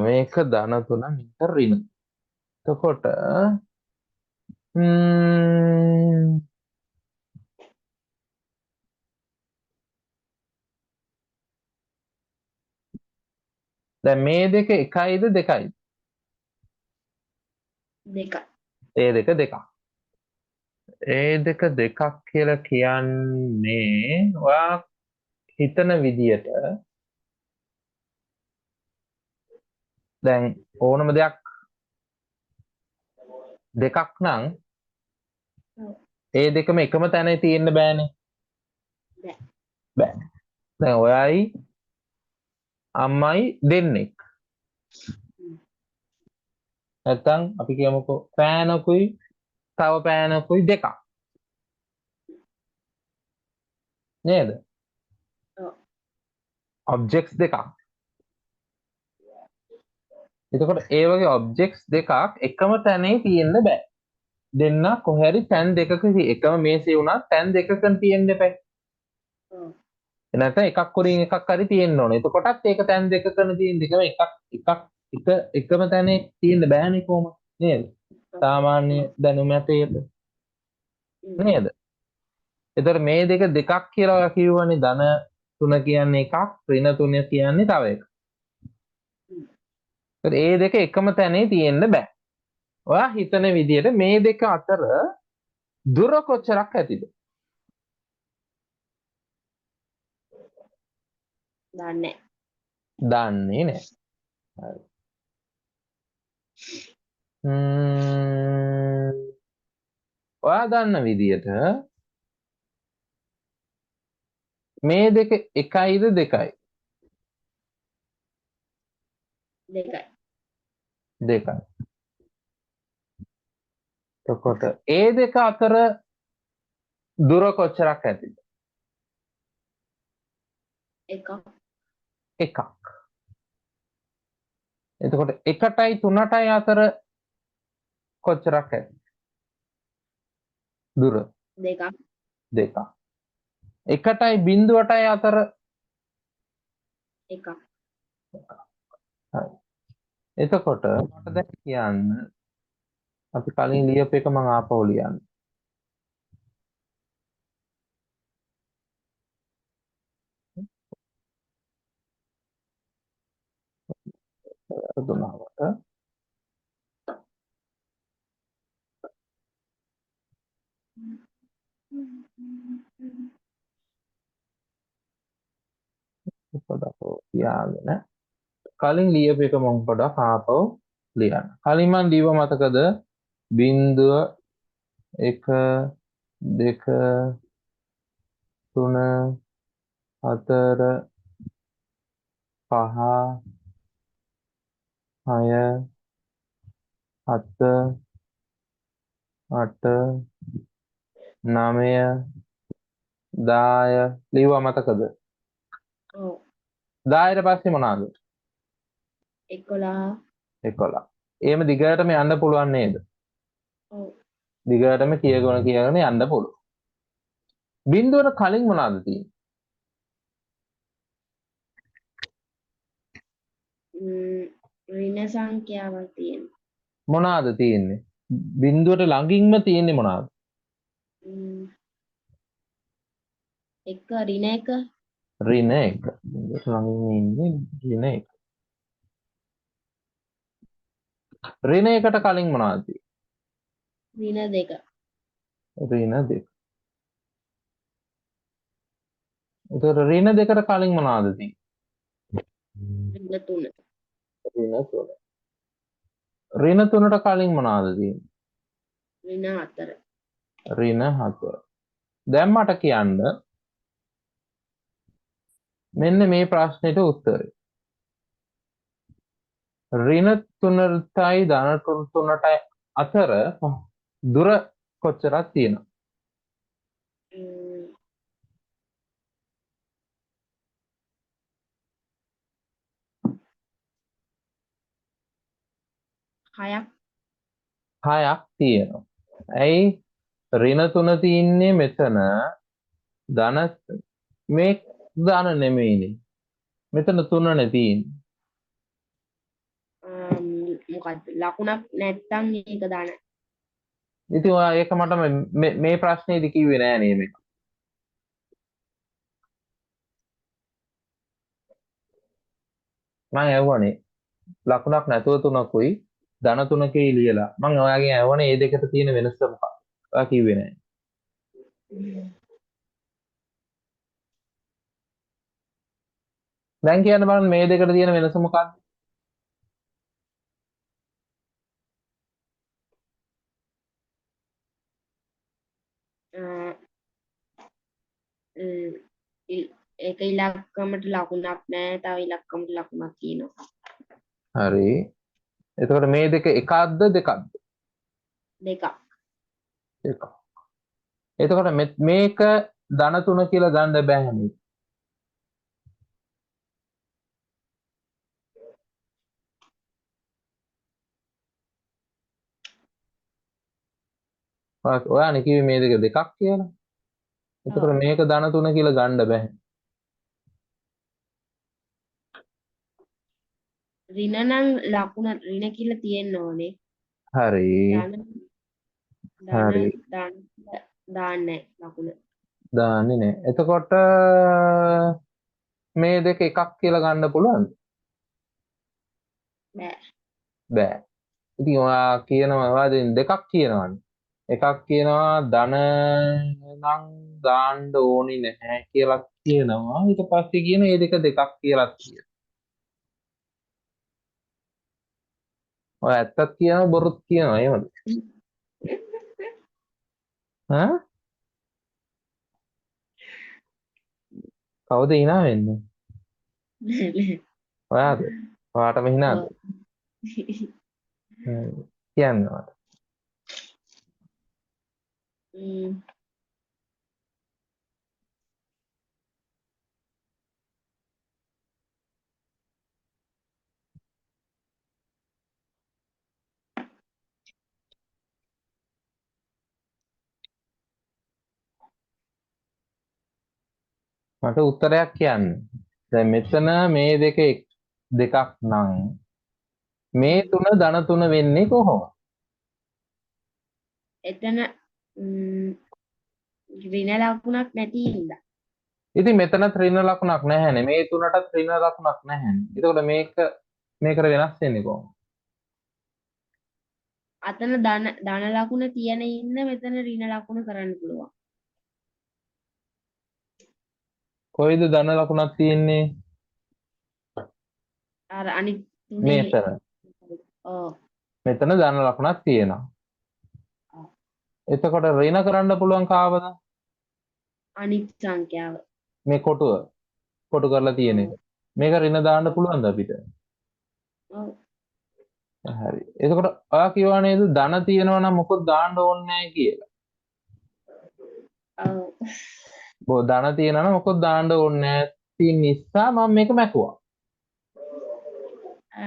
මේක ධන තුන මේක ඍණ. එතකොට දැන් මේ දෙක එකයිද දෙකයිද? දෙක. ඒ දෙක දෙකක්. ඒ දෙක දෙකක් කියලා කියන්නේ ඔයා හිතන විදියට දැන් ඕනම දෙයක් දෙකක් නම් ඒ දෙකම එකම තැන තියෙන්න බෑනේ. බෑ. දැන් ඔයයි අම්මයි දෙන්නෙක්. නැත්තම් අපි කියමුකෝ පෑනකුයි තව පෑනකුයි දෙකක්. නේද? ඔව්. ඔබ්ජෙක්ට්ස් දෙකක්. එතකොට ඒ වගේ ඔබ්ජෙක්ට්ස් දෙකක් එකම තැනේ තියෙන්න බෑ. දෙන්න කොහේ හරි තැන් දෙකක එකම මේසේ වුණා තැන් දෙකක තියෙන්න බෑ. ඔව්. නැත්නම් එකක් උඩින් එකක් හරි තියෙන්න ඕනේ. එතකොටත් ඒක තැන් දෙකකන තියෙන දෙකම එකම තැනේ තියෙන්න බෑනේ කොහොමද? නේද? සාමාන්‍ය දැනුම ඇතේට. නේද? එතකොට මේ දෙක දෙකක් කියලා ඔයා කිව්වනේ ධන 3 කියන්නේ එකක් ඍණ 3 කියන්නේ තව එකක්. ඒතර ඒ දෙක එකම තැනේ තියෙන්න බෑ. ඔයා හිතන විදිහට මේ දෙක අතර දුර කොච්චරක් ඇතිද? දන්නේ දන්නේ නැහැ. හරි. ඔයා දන්න විදිහට මේ දෙක එකයිද දෙකයි? දෙකයි. දෙකයි. එතකොට ඒ දෙක අතර දුර කොච්චරක් ඇතිද? එකක්. එකක්. එතකොට 1ටයි 3ටයි අතර කොච්චරක් ඇතිද? දුර දෙකක්. දෙකක්. 1ටයි 0ටයි අතර එකක්. හරි. එතකොට මට දැන් කියන්න අපි කලින් ලියපු එක මම ආපහු ලියන්න. දුනාවට පොඩක් ලියාගෙන කලින් ලියපු එක මම පොඩක් ආපහු ලියන්න. කලින් මම ලියව මතකද? 0 1 2 3 4 5 6 7 8 9 10 ලියව මතකද? ඔව්. 10 ඊට පස්සේ මොනවාද? 11. 11. එහෙම දිගටම යන්න පුළුවන් නේද? ඔව්. දිගටම කියගෙන යන්න පුළුවන්. බිඳුවට කලින් මොනවාද තියෙන්නේ? ඍණ සංඛ්‍යාවක් තියෙනවා. මොනවාද තියෙන්නේ? බිඳුවට ළඟින්ම තියෙන්නේ මොනවාද? එක ඍණ එක. ඍණ 1. බිඳුවට ළඟින් ඉන්නේ ඍණ 1. ඍණ 1ට කලින් මොනවාද තියෙන්නේ? ඍණ 2. ඍණ 2. ඒතකොට ඍණ 2ට කලින් මොනවාද තියෙන්නේ? ඍණ 3. ඍණ 3. ඍණ 3ට කලින් මොනවාද තියෙන්නේ? ඍණ 4. ඍණ 4. දැන් මට කියන්න මෙන්න මේ ප්‍රශ්නෙට උත්තරය. ඍණ 3ටයි ධන 3ටයි අතර දුර කොච්චරක් තියෙනවද? 6ක්. 6ක් තියෙනවා. ඇයි ඍණ 3 තියන්නේ මෙතන ධන මේ ධන නෙමෙයිනේ. මෙතන 3නේ තියෙන්නේ. මොකද්ද? ලකුණක් නැත්තම් ඒක දාන. ඉතින් ඔයා ඒක මට මේ ප්‍රශ්නේදී කිව්වේ නෑ නේ මේක. මම ඇහුවනේ ලකුණක් නැතුව 3කුයි ධන 3කයි ලියලා. මම ඔයාගෙන් ඇහුවනේ මේ දෙකට තියෙන වෙනස මොකක්ද? ඔයා කිව්වේ නෑ. දැන් කියන්න බලන්න මේ දෙකට තියෙන වෙනස මොකක්ද? ඒක ඉලක්කමට ලකුණක් නෑ. තව ඉලක්කමට ලකුණක් තියෙනවා. හරි. එතකොට මේ දෙක එකක්ද දෙකක්ද? දෙකක්. එකක්. එතකොට මේක ධන 3 කියලා ගන්න බෑනේ. ඔයානේ කිව්වේ මේ දෙක දෙකක් කියලා. එතකොට මේක ධන 3 කියලා ගන්න බෑ. ඍණ නම් ලකුණ ඍණ කියලා තියෙන්න ඕනේ. හරි. හරි. දාන්නේ ලකුණ. දාන්නේ නෑ. එතකොට මේ දෙක එකක් කියලා ගන්න පුළුවන්ද? බෑ. බෑ. ඉතින් ඔයා කියනවා ඔයා දැන් දෙකක් කියනවානේ. එකක් කියනවා ධන නම් දාන්න ඕනි නැහැ කියලා කියනවා. ඊට පස්සේ කියන මේ දෙක දෙකක් කියලා කියනවා. ඔය ඇත්තක් කියනවා බොරුත් කියනවා එහෙමද? ඈ? කවුද hina වෙන්නේ? ඔයාද? ඔයාටම hinaද? කියන්නේ ඔයාට. මට උත්තරයක් කියන්න. දැන් මෙතන මේ දෙක දෙකක් නම් මේ තුන ධන 3 වෙන්නේ කොහොමද? එතන ඍණ ලකුණක් නැති හින්දා. ඉතින් මෙතන ඍණ ලකුණක් නැහැනේ. මේ තුනටත් ඍණ ලකුණක් නැහැනේ. එතකොට මේකට වෙනස් වෙන්නේ කොහොමද? අතන ධන ලකුණ තියෙන ඉන්න මෙතන ඍණ ලකුණ කරන්න පුළුවන්. කොයිද ධන ලකුණක් තියෙන්නේ? අර අනිත් තුනේ. මෙතන. ඔව්. මෙතන ධන ලකුණක් තියෙනවා. එතකොට ඍණ කරන්න පුළුවන් කාවද? අනිත් සංඛ්‍යාව. මේ කොටු කරලා තියෙන එක. මේක ඍණ දාන්න පුළුවන්ද අපිට? ඔව්. හරි. එතකොට ඔයා කියවා නේද ධන තියෙනවා නම් මොකොත් දාන්න ඕනේ නැහැ කියලා. ඔව්. ධන තියෙනවා නම් මොකොත් දාන්න ඕනේ නැහැ. තින් නිසා මම මේක මැකුවා.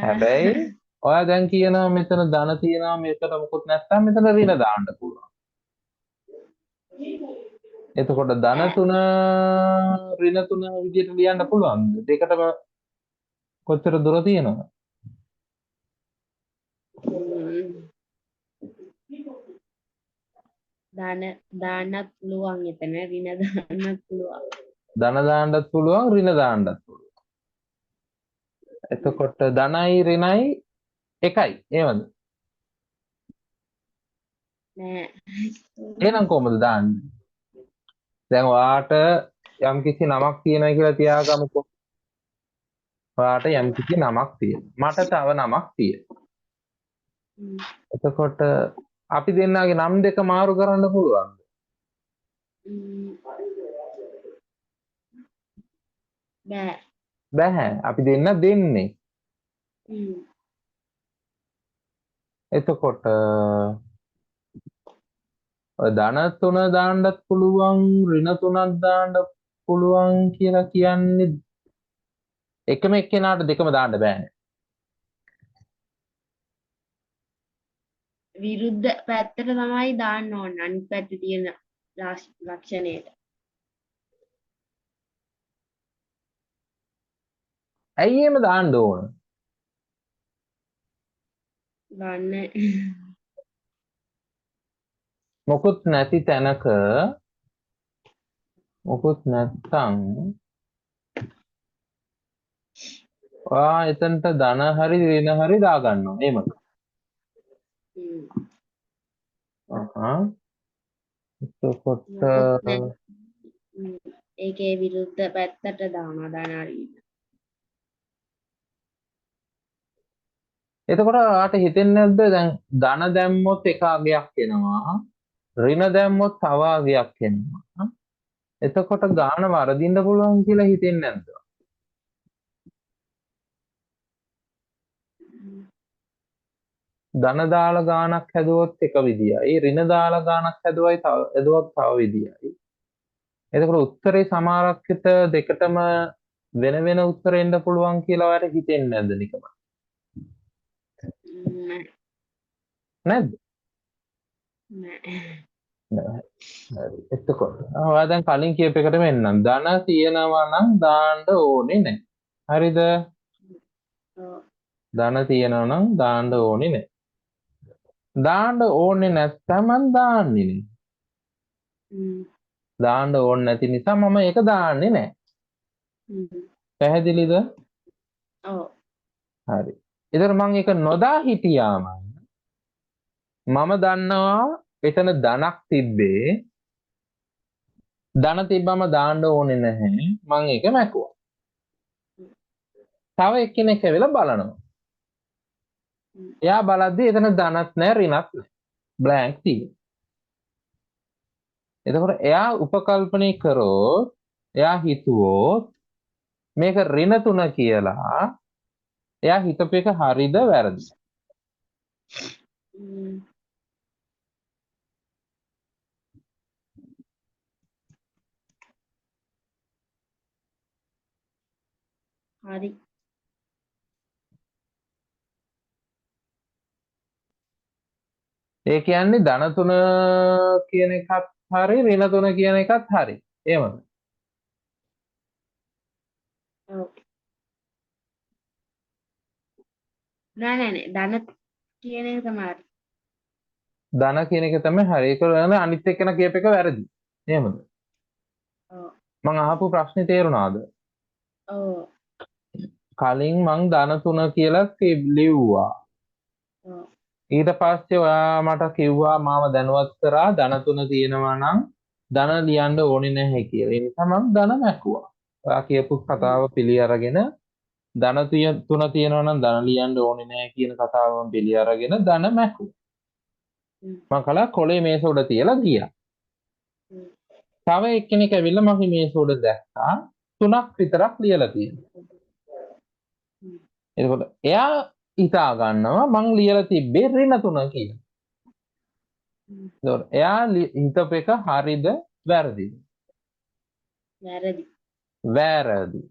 හැබැයි ඔයා දැන් කියනවා මෙතන ධන තියෙනවා මේකට මොකොත් නැත්නම් මෙතන ඍණ දාන්න පුළුවන්. එතකොට ධන 3 ඍණ 3 විදිහට ලියන්න පුළුවන්ද? දෙකටම කොච්චර දුර තියෙනවද? දාන්නත් පුළුවන් එතන ඍණ දාන්නත් පුළුවන්. ධන දාන්නත් පුළුවන් ඍණ දාන්නත් පුළුවන්. එතකොට ධනයි ඍණයි එකයි එහෙමද? නෑ. එහෙනම් කොහොමද දාන්නේ? දැන් ඔයාට යම්කිසි නමක් තියෙනවා කියලා තියාගමුකෝ. ඔයාට යම්කිසි නමක් තියෙනවා. මට තව නමක් තියෙනවා. එතකොට අපි දෙන්නාගේ නම් දෙක මාරු කරන්න පුළුවන්ද? බෑ. බෑ. අපි දෙන්න දෙන්නේ. එතකොට ධන 3 දාන්නත් පුළුවන් ඍණ 3ක් දාන්න පුළුවන් කියලා කියන්නේ එකම එක්කෙනාට දෙකම දාන්න බෑනේ. විරුද්ධ පැත්තට තමයි දාන්න ඕන අනිත් පැත්තේ තියෙන ලක්ෂණයට. ඇයි එහෙම දාන්න ඕන? ගන්න මොකුත් නැති තැනක මොකුත් නැත්තම් ඔයා එතනට ධන හරි ඍණ හරි දාගන්නවා එහෙමද? එතකොට ඒකේ විරුද්ධ පැත්තට දානවා ධන හරි. එතකොට ඔයාට හිතෙන්නේ නැද්ද දැන් ධන දැම්මොත් එක අගයක් එනවා ඍණ දැම්මොත් තව අගයක් එනවා එතකොට ගාන වරදින්න පුළුවන් කියලා හිතෙන්නේ නැද්ද? ධන දාලා ගානක් හැදුවොත් එක විදියයි, ඍණ දාලා ගානක් හැදුවයි හැදුවත් තව විදියයි. එතකොට උත්තරේ සමාරක්ෂිත දෙකටම වෙන වෙන උත්තර එන්න පුළුවන් කියලා ඔයාලට හිතෙන්නේ නැද්ද නිකම? නැද්ද? නෑ. හරි. එතකොට ඔයා දැන් කලින් කියප එකටම එන්නම්. ධන තියනවා නම් දාන්න ඕනේ නැහැ. හරිද? ධන තියනවා නම් දාන්න ඕනේ නැහැ. දාන්න ඕනේ නැත්නම් මං දාන්නේ නැහැ. දාන්න ඕනේ නැති නිසා මම ඒක දාන්නේ නැහැ. පැහැදිලිද? ඔව්. හරි. ඒතර මං ඒක නොදා හිටියාම මම දන්නවා එතන ධනක් තිබ්බේ. ධන තිබ්බම දාන්න ඕනේ නැහැ. මං ඒක මැකුවා. තව එක්කෙනෙක් ඇවිල්ලා බලනවා. එයා බලද්දි එතන ධනත් නැහැ ඍණත් නැහැ. බ්ලැන්ක් තියෙනවා. එතකොට එයා උපකල්පනය කරොත් එයා හිතුවොත් මේක ඍණ 3 කියලා එයා හිතපු එක හරිද වැරදිද? හරි. ඒ කියන්නේ ධන 3 කියන එකත් හරි ඍණ 3 කියන එකත් හරි. එහෙමද? ඔව්. නෑ ධන කියන එක තමයි හරි. ධන කියන එක තමයි හරි. ඒක නේද අනිත් එක්කෙනා කියප එක වැරදි. එහෙමද? ඔව්. මං අහපු ප්‍රශ්නේ තේරුණාද? ඔව්. කලින් මං ධන 3 කියලා ලිව්වා. ඔව්. ඊට පස්සේ ඔයා මට කිව්වා මාව දැනුවත් කරා ධන 3 තියෙනවා නම් ධන ලියන්න ඕනේ නැහැ කියලා. ඒ නිසා මං ධන මැකුවා. ඔයා කියපු කතාව පිළි අරගෙන ධන 3 තියෙනවා නම් ධන ලියන්න ඕනේ නැහැ කියන කතාව මං පිළි අරගෙන ධන මැකුවා. මං කළා කොලේ මේස උඩ තියලා ගියා. තව එක්කෙනෙක් ඇවිල්ලා මගේ මේස උඩ දැක්කා 3ක් විතරක් ලියලා තියෙනවා. එතකොට එයා හිතා ගන්නවා මං ලියලා තිබ්බේ ඍණ 3 කියලා. එතකොට එයා හිතපු එක හරිද වැරදිද? වැරදි. වැරදි.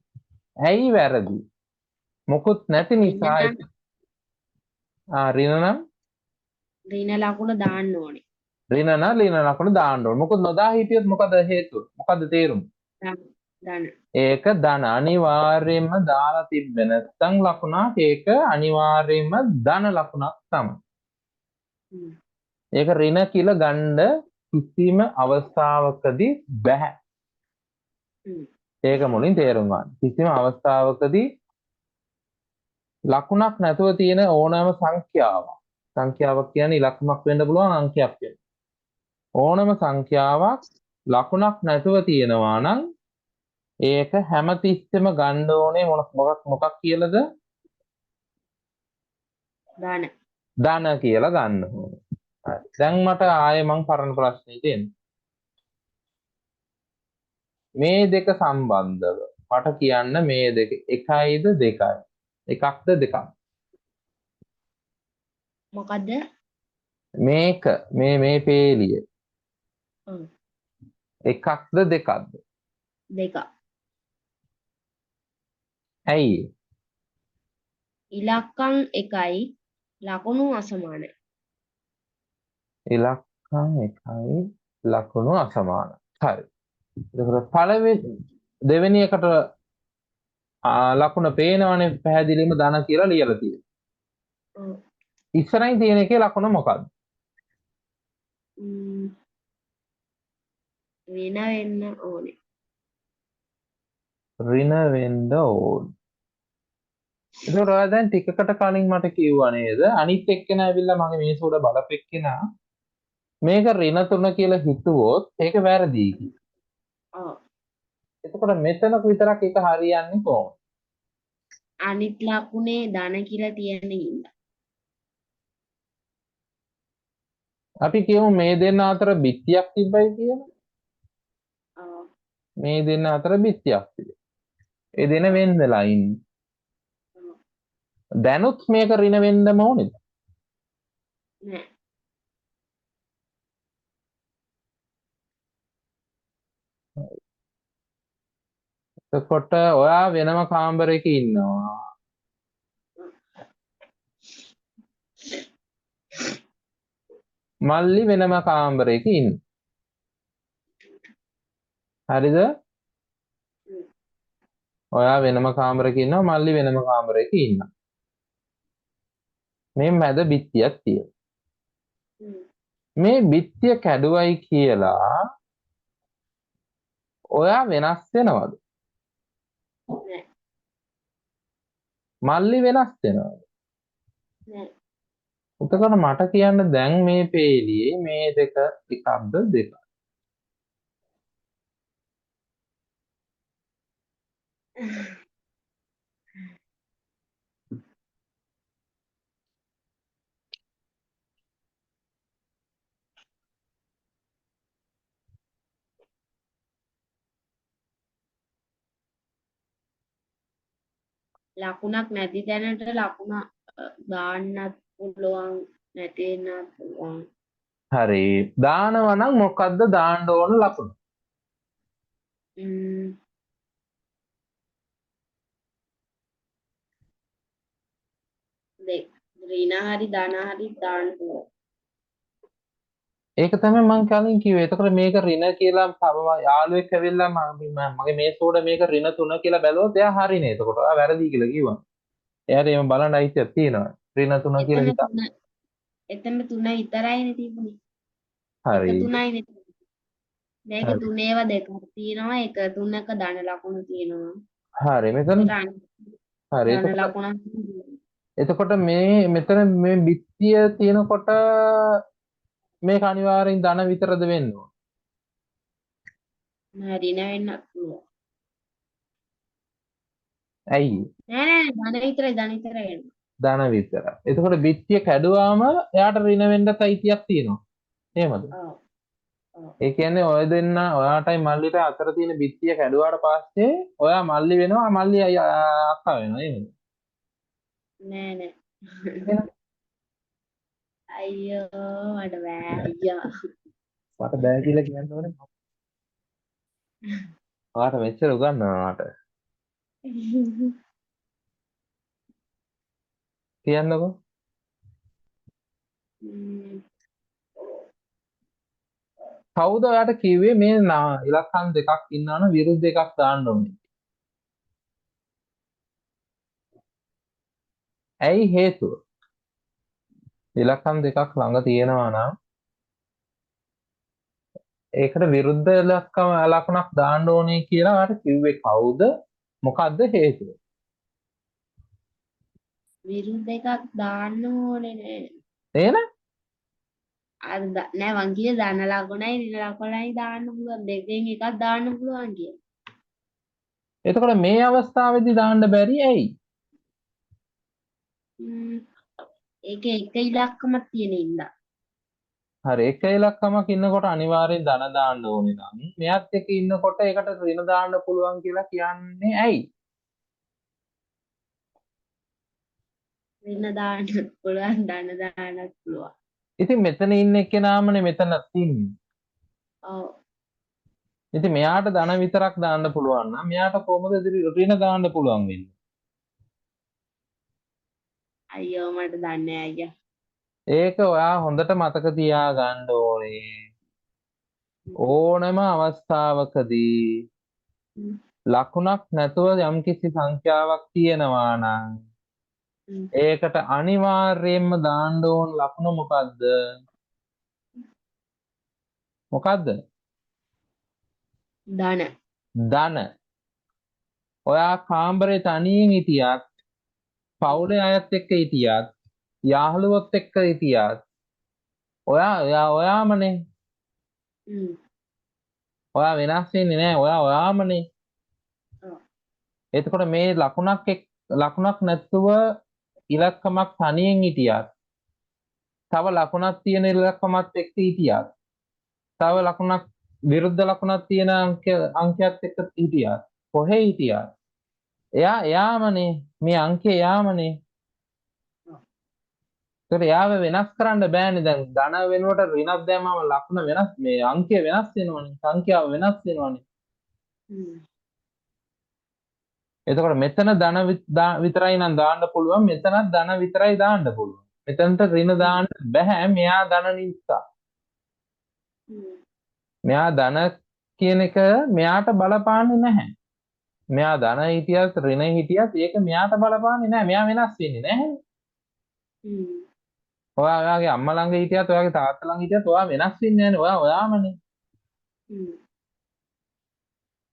ඇයි වැරදි? මොකුත් නැති නිසා ඍණ නම් ඍණ ලකුණ දාන්න ඕනේ. ඍණ නම් ඍණ ලකුණ දාන්න ඕනේ. මොකද නොදා හිටියොත් මොකද හේතුව? මොකද තේරුම? ධන. ඒක ධන අනිවාර්යයෙන්ම දාලා තිබ්බේ නැත්නම් ලකුණක් ඒක අනිවාර්යයෙන්ම ධන ලකුණක් තමයි. ඒක ඍණ කියලා ගන්න කිසිම අවස්ථාවකදී බෑ. ඒක මුලින් තේරුම් ගන්න. කිසිම අවස්ථාවකදී ලකුණක් නැතුව තියෙන ඕනෑම සංඛ්‍යාවක් කියන්නේ ඉලක්කමක් වෙන්න පුළුවන් අංකයක් වෙන්න. ඕනෑම සංඛ්‍යාවක් ලකුණක් නැතුව තියෙනවා නම් ඒක හැමතිස්සෙම ගන්න ඕනේ මොකක් කියලාද? ධන. ධන කියලා ගන්න ඕනේ. හරි. දැන් මට ආයේ මං පරණ ප්‍රශ්නේ දෙන්න. මේ දෙක සම්බන්ධව මට කියන්න මේ දෙක එකයිද දෙකයි? එකක්ද දෙකක්ද? මොකද්ද? මේක මේ පේලිය ඔව්. එකක්ද දෙකක්ද? දෙක. ඇයි? ඉලක්කම් එකයි ලකුණු අසමානයි. ඉලක්කම් එකයි ලකුණු අසමානයි. හරි. එතකොට පළවෙනි දෙවෙනි එකට ලකුණ පේනවනේ පැහැදිලිවම ධන කියලා ලියලා තියෙනවා. ඔව්. ඉස්සරහින් තියෙන එකේ ලකුණ මොකක්ද? ඍණ වෙන්න ඕනේ. ඍණ වෙන්න ඕනේ. එතකොට ඔයා දැන් ටිකකට කලින් මට කිව්වා නේද? අනිත් එක්කෙනා ඇවිල්ලා මගේ මේස උඩ බලපෙක්කෙනා මේක ඍණ 3 කියලා හිතුවොත් ඒක වැරදි කියලා. ඔව්. එතකොට මෙතන විතරක් ඒක හරියන්නේ කොහොමද? අනිත් ලකුණේ ධන කියලා තියෙන ඉඳලා. අපි කියමු මේ දෙන්න අතර බිත්තියක් තිබ්බයි කියලා. ඔව්. මේ දෙන්න අතර බිත්තියක් තිබෙනවා. ඒ දෙන වෙන් වෙලා ඉන්නේ. දැනුත් මේක ඍණ වෙන්නම ඕනේද? නෑ. එතකොට ඔයා වෙනම කාමරයක ඉන්නවා. මල්ලි වෙනම කාමරයක ඉන්න. හරිද? ඔයා වෙනම කාමරයක ඉන්නවා මල්ලි වෙනම කාමරයක ඉන්නවා. මේ මැද බිත්තියක් තියෙනවා. මේ බිත්තිය කැඩුවයි කියලා ඔයා වෙනස් වෙනවද? නෑ. මල්ලි වෙනස් වෙනවද? නෑ. එතකොට මට කියන්න දැන් මේ පේලියේ මේ දෙක එකක්ද දෙකක්ද? ලකුණක් නැති තැනට ලකුණ දාන්නත් පුළුවන් නැති වෙන්නත් පුළුවන්. හරි. දානවා නම් මොකද්ද දාන්න ඕන ලකුණ? ම්ම්, දෙක. ඍණ හරි ධන හරි දාන්න පුළුවන්. ඒක තමයි මං කලින් කිව්වේ. එතකොට මේක ඍණ කියලා තව යාළුවෙක් ඇවිල්ලා මගේ මේසෝඩ මේක ඍණ 3 කියලා බැලුවොත් එයා හරිනේ. එතකොට ඔයා වැරදි කියලා කිව්වා. එයාට එහෙම බලන්න අයිතියක් තියෙනවා. ඍණ 3 කියලා හිතා. එතන 3 විතරයිනේ තිබුණේ. එක හරි. 3යිනේ. මේක හරි. 3 ඒවා දෙකක් තියෙනවා. එක 3ක ධන ලකුණු තියෙනවා. හරි. මෙතන හරි. ධන ලකුණක් එතකොට මේ මෙතන මේ බිත්තිය තියෙනකොට මේක අනිවාර්යෙන් ධන විතරද වෙන්න ඕන? නෑ ඍණ වෙන්නත් පුළුවන්. ඇයි? නෑ ධන විතරයි එන්නේ. ධන විතර. එතකොට බිත්තිය කැඩුවාම එයාට ඍණ වෙන්නත් අයිතියක් තියෙනවා. එහෙමද? ඔව්. ඒ කියන්නේ ඔය දෙන්න ඔයාටයි මල්ලිට අතර තියෙන බිත්තිය කැඩුවාට පස්සේ ඔයා මල්ලි වෙනවා මල්ලි අක්කා වෙනවා එහෙමද? නෑ. අයියෝ මට බෑ අයියා. මට බෑ කියලා කියන්න ඕනේ. ඔයාට මෙච්චර උගන්වනවා මට. කියන්නකෝ. කවුද ඔයාට කිව්වේ මේ ඉලක්කම් දෙකක් ඉන්නවනම් විරුද්ධ එකක් දාන්න ඕනේ? ඇයි හේතුව? ඉලක්කම් දෙකක් ළඟ තියෙනවා නම් ඒකට විරුද්ධ ලකුණක් දාන්න ඕනේ කියලා ඔයාට කිව්වේ කවුද? මොකද්ද හේතුව? විරුද්ධ එකක් දාන්න ඕනේ නෑ. නේද? අර නෑ මං කියේ ධන ලකුණයි ඍණ ලකුණයි දාන්න පුළුවන්. දෙකෙන් එකක් දාන්න පුළුවන් කියලා. එතකොට මේ අවස්ථාවේදී දාන්න බැරි ඇයි? ඒක එක ඉලක්කමක් තියෙන ඉඳලා. හරි එක ඉලක්කමක් ඉන්නකොට අනිවාර්යෙන් ධන දාන්න ඕනේ නම් මෙයත් එක්ක ඉන්නකොට ඒකට ඍණ දාන්න පුළුවන් කියලා කියන්නේ ඇයි? ඍණ දාන්න පුළුවන් ධන දාන්නත් පුළුවන්. ඉතින් මෙතන ඉන්න එක්කෙනාමනේ මෙතනත් ඉන්නේ. ඔව්. ඉතින් මෙයාට ධන විතරක් දාන්න පුළුවන් නම් මෙයාට කොහොමද ඍණ දාන්න පුළුවන් වෙන්නේ? අයියෝ මට දන්නේ නෑ අයියා. ඒක ඔයා හොඳට මතක තියාගන්න ඕනේ. ඕනෑම අවස්ථාවකදී ලකුණක් නැතුව යම්කිසි සංඛ්‍යාවක් තියෙනවා නම් ඒකට අනිවාර්යයෙන්ම දාන්න ඕන ලකුණ මොකද්ද? මොකද්ද? ධන. ධන. ඔයා කාමරේ තනියෙන් හිටියත්, පවුලේ අයත් එක්ක හිටියත්, යාළුවොත් එක්ක හිටියත් ඔයාමනේ. ඔයා වෙනස් වෙන්නේ නැහැ. ඔයාමනේ. එතකොට මේ ලකුණක් නැතුව ඉලක්කමක් තනියෙන් හිටියත්, තව ලකුණක් තියෙන ඉලක්කමත් එක්ක හිටියත්, තව ලකුණක් විරුද්ධ ලකුණක් තියෙන අංකයක් එක්ක හිටියා. කොහේ හිටියා? එයාමනේ මේ අංකේ යාමනේ. ඒකට යාව වෙනස් කරන්න බෑනේ. දැන් ධන වෙනුවට ඍණක් දැම්මම ලකුණ වෙනස්, මේ අංකය වෙනස් වෙනවනේ. සංඛ්‍යාව වෙනස් වෙනවනේ. එතකොට මෙතන ධන විතරයි නම් දාන්න පුළුවන්, මෙතනත් ධන විතරයි දාන්න පුළුවන්. මෙතනට ඍණ දාන්න බෑ, මෙයා ධන නිසා. මෙයා ධන කියන එක මෙයාට බලපාන්නේ නැහැ. මෙයා ධන හිටියත් ඍණ හිටියත් ඒක මෙයාට බලපාන්නේ නැහැ. මෙයා වෙනස් වෙන්නේ නැහැ. ඔයාගේ අම්මා ළඟ හිටියත් ඔයාගේ තාත්තා ළඟ හිටියත් ඔයා වෙනස් වෙන්නේ නැහැ. ඔයාමනේ.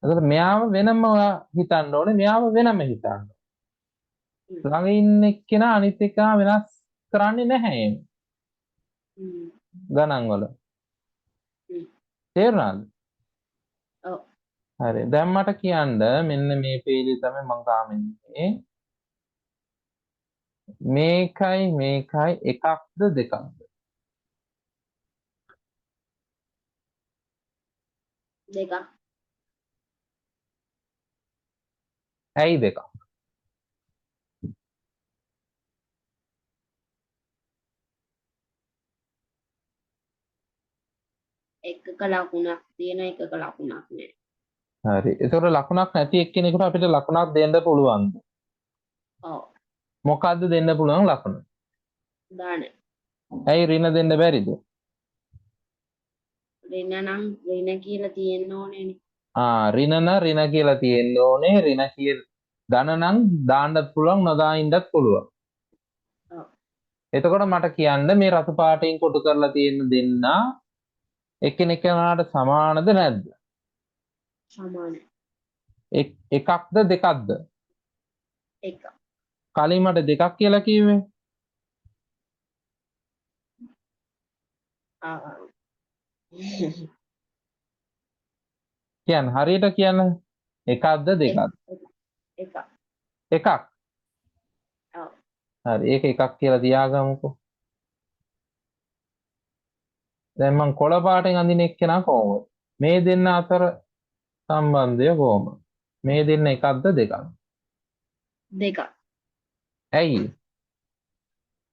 එතකොට මෙයාව වෙනම ඔයා හිතන්න ඕනේ, මෙයාව වෙනම හිතන්න ඕනේ. ළඟ ඉන්න එක්කෙනා අනිත් එක්කෙනා වෙනස් කරන්නේ නැහැ එම්. ගණන් වල. තේරුණාද? ඔව්. හරි. දැන් මට කියන්න මෙන්න මේ පේජේ තමයි මම කාමෙන්නේ. මේකයි එකක්ද දෙකක්ද? දෙකක්. ඇයි දෙකක්? එකක ලකුණක් තියෙන එකක ලකුණක් නැහැ. හරි. ඒතකොට ලකුණක් නැති එක්කෙනෙකුට අපිට ලකුණක් දෙන්න පුළුවන්ද? ඔව්. මොකද්ද දෙන්න පුළුවන් ලකුණ? දාන. ඇයි ඍණ දෙන්න බැරිද? ඍණ නම් ඍණ කියලා තියෙන්න ඕනේනේ. ඍණ කියලා තියෙන්න ඕනේ. ඍණ කියලා ධන නම් දාන්නත් පුළුවන්, නොදාන්නත් පුළුවන්. ඔව්. එතකොට මට කියන්න මේ රතු පාටෙන් කොටු කරලා තියෙන දෙන්නා එකිනෙකාට සමානද නැද්ද? සමානයි. එකක්ද දෙකක්ද? එක. කලින් මට දෙකක් කියලා කිව්වේ. කියන්න හරියට කියන්න. එකක්ද දෙකක්ද? එකක්. එකක්. ඔව්. හරි. ඒක එකක් කියලා තියාගමුකෝ. දැන් මං කොළ පාටෙන් අඳින එක්කෙනා කොහොමද? මේ දෙන්න අතර සම්බන්ධය කොහොමද? මේ දෙන්න එකක්ද දෙකක්ද? දෙකක්. ඇයි?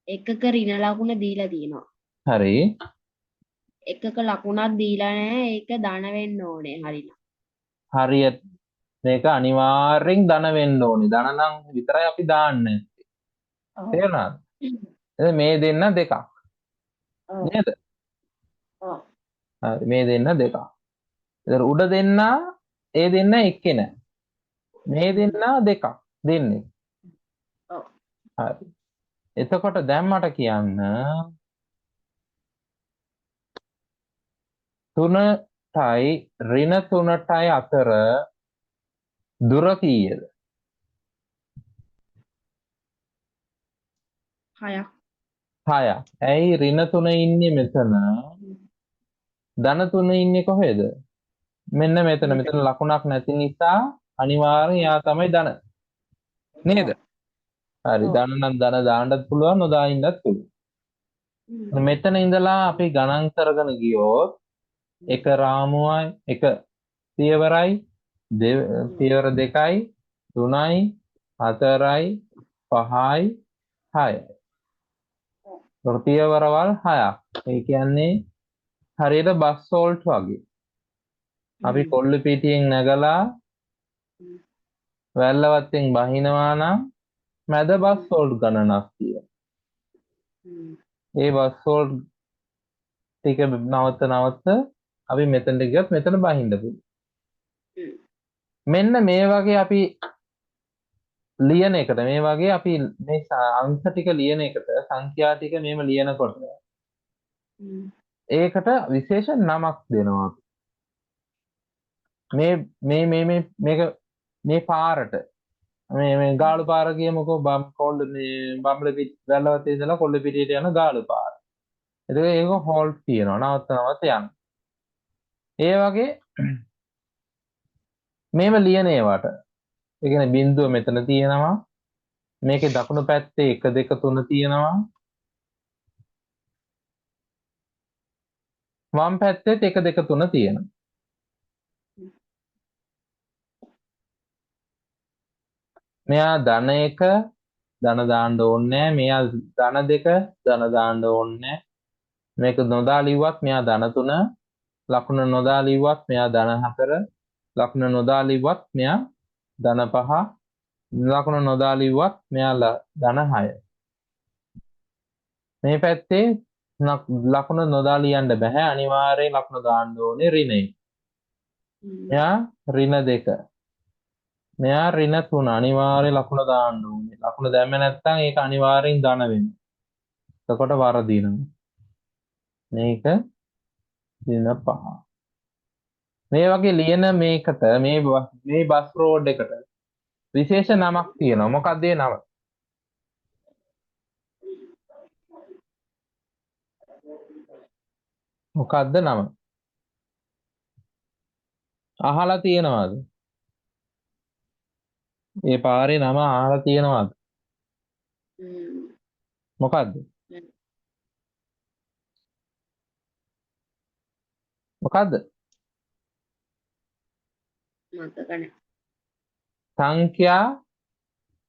එකක ඍණ ලකුණ දීලා තියෙනවා. හරි. එකක ලකුණක් දීලා නැහැ. ඒක ධන වෙන්න ඕනේ. හරිද? හරියට මේක අනිවාර්යෙන් ධන වෙන්න ඕනේ. ධන නම් විතරයි අපි දාන්නේ. තේරුණාද? මේ දෙන්න දෙකක්. නේද? ඔව්. හරි. මේ දෙන්න දෙකක්. ඒතර උඩ දෙන්නා ඒ දෙන්න එක්කෙනා. මේ දෙන්නා දෙකක් දෙන්නේ. ඔව්. හරි. එතකොට දැන් මට කියන්න 3ටයි ඍණ 3ටයි අතර දුර කීයද? 6ක්. 6ක්. ඇයි ඍණ 3 ඉන්නේ මෙතන? ධන 3 ඉන්නේ කොහෙද? මෙන්න මෙතන. මෙතන ලකුණක් නැති නිසා අනිවාර්යෙන් යා තමයි ධන. නේද? හරි. ධන නම් ධන දාන්නත් පුළුවන්, නොදාන්නත් පුළුවන්. මෙතන ඉඳලා අපි ගණන් කරගෙන ගියොත් එක රාමුවයි, එක පියවරයි, පියවර 2යි, 3යි, 4යි, 5යි, 6යි. පියවරවල් 6ක්. ඒ කියන්නේ හරියට බස් සෝල්ට් වගේ. අපි කොල්ල පිටියෙන් නැගලා වැල්ලවත්තෙන් බහිනවා නම් මැද බස් සෝල්ට් ගණනක් තියෙනවා. ඒ බස් සෝල්ට් ටික නවත්ත අපි මෙතනට ගියොත් මෙතන බහින්න පුළුවන්. මෙන්න මේ වගේ අපි ලියන එකට, මේ වගේ අපි මේ අංක ටික ලියන එකට, සංඛ්‍යා ටික මෙහෙම ලියනකොට ඒකට විශේෂ නමක් දෙනවා. මේ පාරට මේ ගාලු පාර කියමුකෝ. වැල්ලවත්තේ ඉඳලා කොල්ල පිටියට යන ගාලු පාර. එතකොට ඒක හෝල්ට් තියෙනවා. නවත්ත යන්න. ඒ වගේ මේව ලියන ඒවාට ඒ කියන්නේ බිඳුව මෙතන තියෙනවා. මේකේ දකුණු පැත්තේ 1 2 3 තියෙනවා. වම් පැත්තෙත් 1 2 3 තියෙනවා. මෙයා ධන 1 ධන දාන්න ඕනේ නැහැ. මෙයා ධන 2 ධන දාන්න ඕනේ නැහැ. මේක නොදා ලිව්වත් මෙයා ධන 3 ලකුණ නොදා ලිව්වත් මෙයා ධන 4 ලකුණ නොදා ලිව්වත් මෙයා ධන 5 ලකුණ නොදා ලිව්වත් මෙයා ධන 6. මේ පැත්තේ ලකුණ නොදා ලියන්න බෑ. අනිවාර්යෙන් ලකුණ දාන්න ඕනේ ඍණ 1. මෙයා ඍණ 2. මෙයා ඍණ 3 අනිවාර්යෙන් ලකුණ දාන්න ඕනේ. ලකුණ දැම්මේ නැත්නම් ඒක අනිවාර්යෙන් ධන වෙනවා. එතකොට වරදිනවා. මේක ඍණ 5. මේ වගේ ලියන මේකට මේ බස් රෝඩ් එකට විශේෂ නමක් තියෙනවා. මොකක්ද ඒ නම? මොකක්ද නම? අහලා තියෙනවද? ඒ පාරේ නම අහලා තියෙනවද? මොකක්ද? මොකද්ද? මතක නැහැ.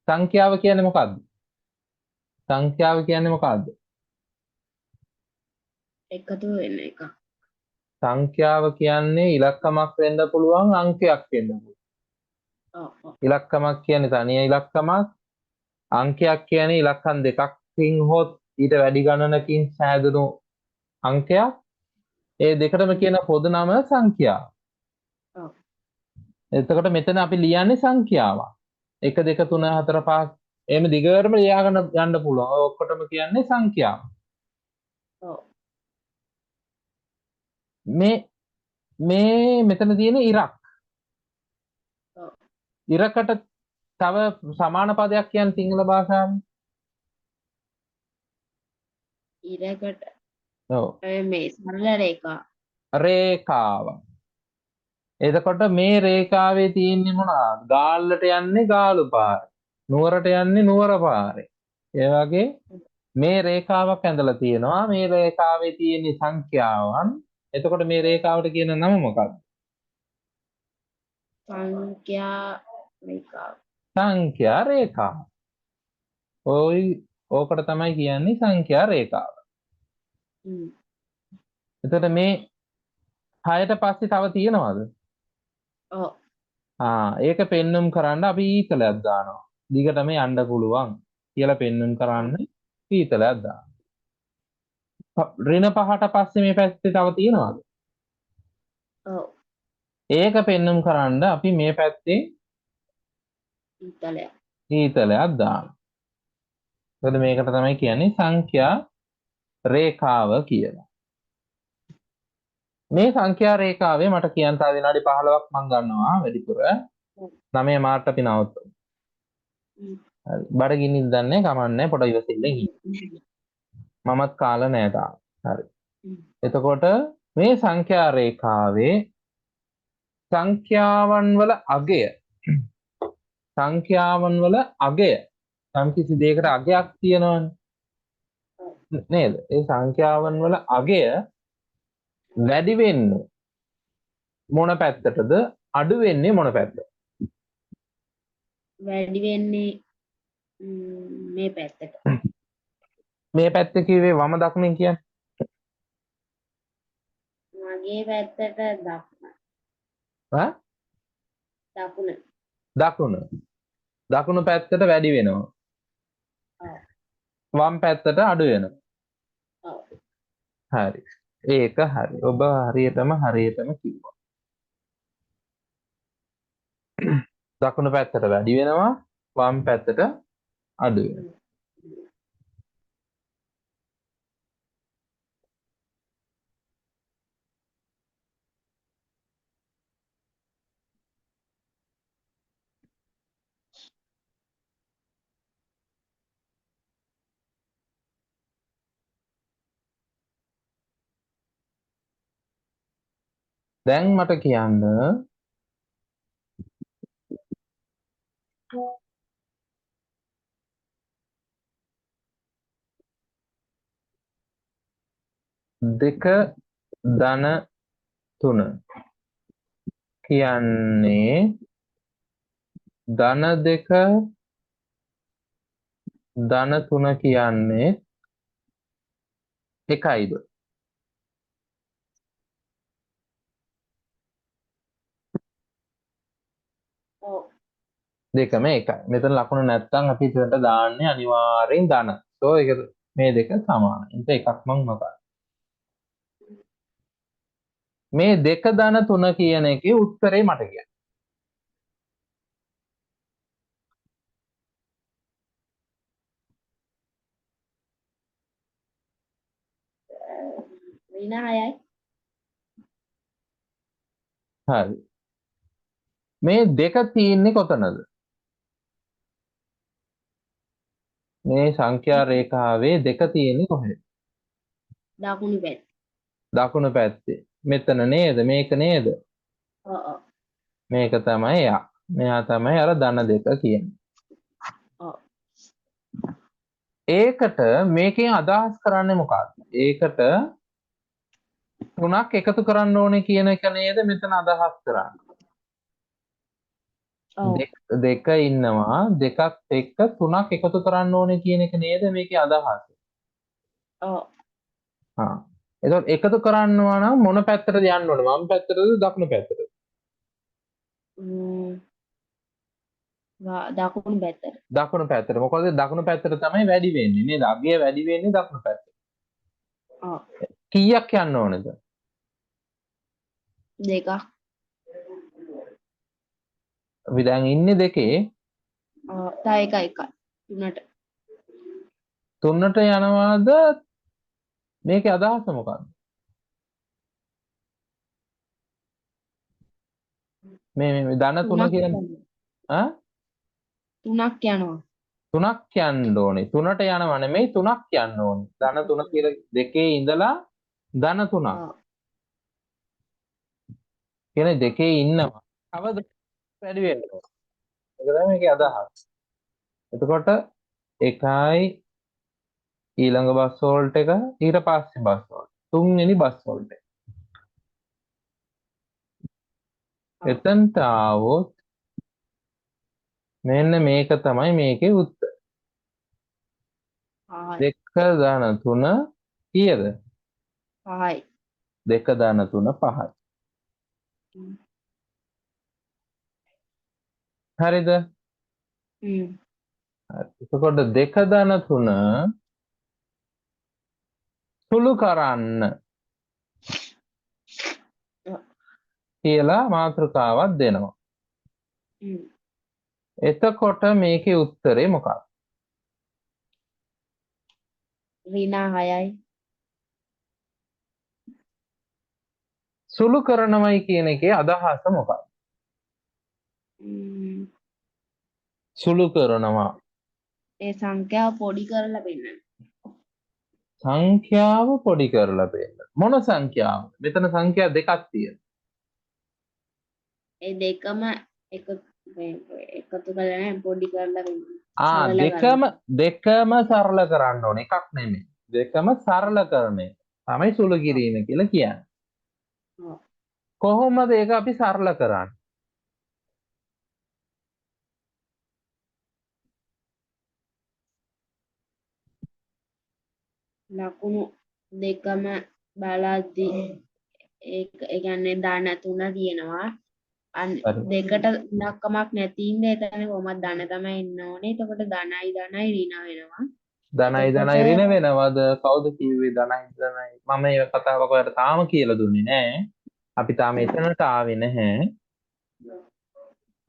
සංඛ්‍යාව කියන්නේ මොකද්ද? සංඛ්‍යාව කියන්නේ මොකද්ද? එකතු වෙන එක. සංඛ්‍යාව කියන්නේ ඉලක්කමක් වෙන්න පුළුවන් අංකයක් වෙන්න පුළුවන්. ඉලක්කමක් කියන්නේ තනිය ඉලක්කමක්. අංකයක් කියන්නේ ඉලක්කම් දෙකකින් හොත් ඊට වැඩි ගණනකින් සෑදුණු අංකයක්. ඒ දෙකටම කියන පොදු නම සංඛ්‍යාව. එතකොට මෙතන අපි ලියන්නේ සංඛ්‍යාවක්. 1 2 3 4 5 එහෙම දිගටම ලියාගෙන යන්න පුළුවන්. ඔය ඔක්කොටම කියන්නේ සංඛ්‍යාව. මේ මෙතන තියෙන ඉරක්. ඉරකට තව සමාන පදයක් කියන්නේ සිංහල භාෂාවෙන්. ඉරකට ඔව්. මේ සරල රේඛා. රේඛාව. එතකොට මේ රේඛාවේ තියෙන්නේ මොනවාද? ගාල්ලට යන්නේ ගාලු පාරේ. නුවරට යන්නේ නුවර පාරේ. ඒ වගේ මේ රේඛාවක් ඇඳලා තියෙනවා. මේ රේඛාවේ තියෙන සංඛ්‍යාවන්. එතකොට මේ රේඛාවට කියන නම මොකක්ද? සංඛ්‍යා රේඛාව. ඕකට තමයි කියන්නේ සංඛ්‍යා රේඛාව. එතකොට මේ 6ට පස්සේ තව තියෙනවද? ඔව්. ඒක පෙන්눔 කරන්න අපි ඊතලයක් දානවා. දිගටම යන්න පුළුවන් කියලා පෙන්눔 කරන්න ඊතලයක් දානවා. ඍණ 5ට පස්සේ මේ පැත්තේ තව තියෙනවද? ඔව්. ඒක පෙන්눔 කරන්න අපි මේ පැත්තේ ඊතලයක් දානවා. එතකොට මේකට තමයි කියන්නේ සංඛ්‍යා රේඛාව කියලා. මේ සංඛ්‍යා රේඛාවේ මට කියන්න තව විනාඩි 15ක් මම ගන්නවා වැඩිපුර. 9 මාර්ට අපි නවත්තමු. හරි. බඩගිනින් දන්නේ කමන්නේ පොඩ ඉවසිල්ලෙන් ඉන්න. මමත් කාලා නෑ තාම. හරි. එතකොට මේ සංඛ්‍යා රේඛාවේ සංඛ්‍යාවන් වල අගය සම්කිසි දෙයකට අගයක් තියෙනවනේ. නේද? ඒ සංඛ්‍යාවන් වල අගය වැඩි වෙන්නේ මොන පැත්තටද? අඩු වෙන්නේ මොන පැත්තටද? වැඩි වෙන්නේ මේ පැත්තට. මේ පැත්ත කිව්වේ වම දකුණෙන් කියන්නේ. මගේ පැත්තට දකුණු පැත්තට වැඩි වෙනවා. වම් පැත්තට අඩු වෙනවා. හරි. ඒක හරි. ඔබ හරියටම කිව්වා. දකුණු පැත්තට වැඩි වෙනවා වම් පැත්තට අඩු වෙනවා. දැන් මට කියන්න දෙක ධන 3 කියන්නේ ධන 2 ධන 3 කියන්නේ එකයිද? ඔව්. දෙකම එකයි. මෙතන ලකුණ නැත්තම් අපි ඉතලට දාන්නේ අනිවාර්යෙන් ධන. සෝ ඒක මේ දෙක සමානයි. ඒක එකක් මම මොකක්ද? මේ දෙක ධන 3 කියන එකේ උත්තරේ මට කියන්න. ඍණ 6යි. හරි. මේ දෙක තියෙන්නේ කොතනද? මේ සංඛ්‍යා රේඛාවේ දෙක තියෙන්නේ කොහෙද? දකුණු පැත්ත. දකුණු පැත්තේ. මෙතන නේද? මේක නේද? ඔව් ඔව්. මේක තමයි එයා. මෙයා තමයි අර ධන දෙක කියන්නේ. ඔව්. ඒකට මේකෙන් අදහස් කරන්නේ මොකක්ද? ඒකට තුනක් එකතු කරන්න ඕනේ කියන එක නේද මෙතන අදහස් කරන්නේ. ඔව්. දෙක ඉන්නවා දෙකත් එක්ක තුනක් එකතු කරන්න ඕනේ කියන එක නේද මේකේ අදහස. ඔව්. එතකොට එකතු කරනවා නම් මොන පැත්තටද යන්න ඕනේ? වම් පැත්තටද දකුණු පැත්තටද? දකුණු පැත්තට. දකුණු පැත්තට. මොකද දකුණු පැත්තට තමයි වැඩි වෙන්නේ නේද? අගය වැඩි වෙන්නේ දකුණු පැත්තට. ඔව්. කීයක් යන්න ඕනේද? දෙකක්. අපි දැන් ඉන්නේ දෙකේ. තව එකයි. තුනට. තුනට යනවාද? මේකේ අදහස මොකක්ද? මේ ධන 3 කියන්නේ තුනක් යනවා. තුනක් යන්න ඕනේ. තුනට යනවා නෙමෙයි තුනක් යන්න ඕනේ. ධන 3 කියලා දෙකේ ඉඳලා ධන 3ක්. කියන්නේ දෙකේ ඉන්නවා. කවද වැඩි වෙන්නේ? ඒක තමයි මේකේ අදහස. එතකොට එකයි ඊළඟ බස් වෝල්ට් එක ඊට පස්සේ බස් වෝල්ට්. තුන්වෙනි බස් වෝල්ට් එක. එතනට ආවොත් මෙන්න මේක තමයි මේකේ උත්තර. දෙක ධන 3 කීයද? 5යි. දෙක ධන 3 5යි. හරිද? හරි. එතකොට දෙක ධන 3 සුළු කරන්න කියලා මාතෘකාවක් දෙනවා. එතකොට මේකේ උත්තරේ මොකක්ද? ඍණ 6යි. සුළු කරනවයි කියන එකේ අදහස මොකක්ද? සුළු කරනවා. ඒ සංඛ්‍යාව පොඩි කරලා පෙන්නන්න. සංඛ්‍යාව පොඩි කරලා පෙන්නන. මොන සංඛ්‍යාව? මෙතන සංඛ්‍යා දෙකක් තියෙනවා. ඒ දෙකම එකතු කරලා පොඩි කරලා පෙන්නන්න. දෙකම සරල කරන්න ඕනේ. එකක් නෙමෙයි. දෙකම සරල කරන එක තමයි සුළු කිරීම කියලා කියන්නේ. කොහොමද ඒක අපි සරල කරන්නේ? ලකුණු දෙකම බලද්දී ඒ කියන්නේ ධන 3 තියෙනවා. දෙකට ඉලක්කමක් නැති ඉන්නේ එතන කොහොමද ධන තමයි එන්න ඕනේ. එතකොට ධනයි ඍණ වෙනවා. ධනයි ඍණ වෙනවද? කවුද කිව්වේ ධනයි ධනයි? මම මේ කතාවක් ඔයාලට තාම කියලා දුන්නේ නැහැ. අපි තාම එතනට ආවේ නැහැ.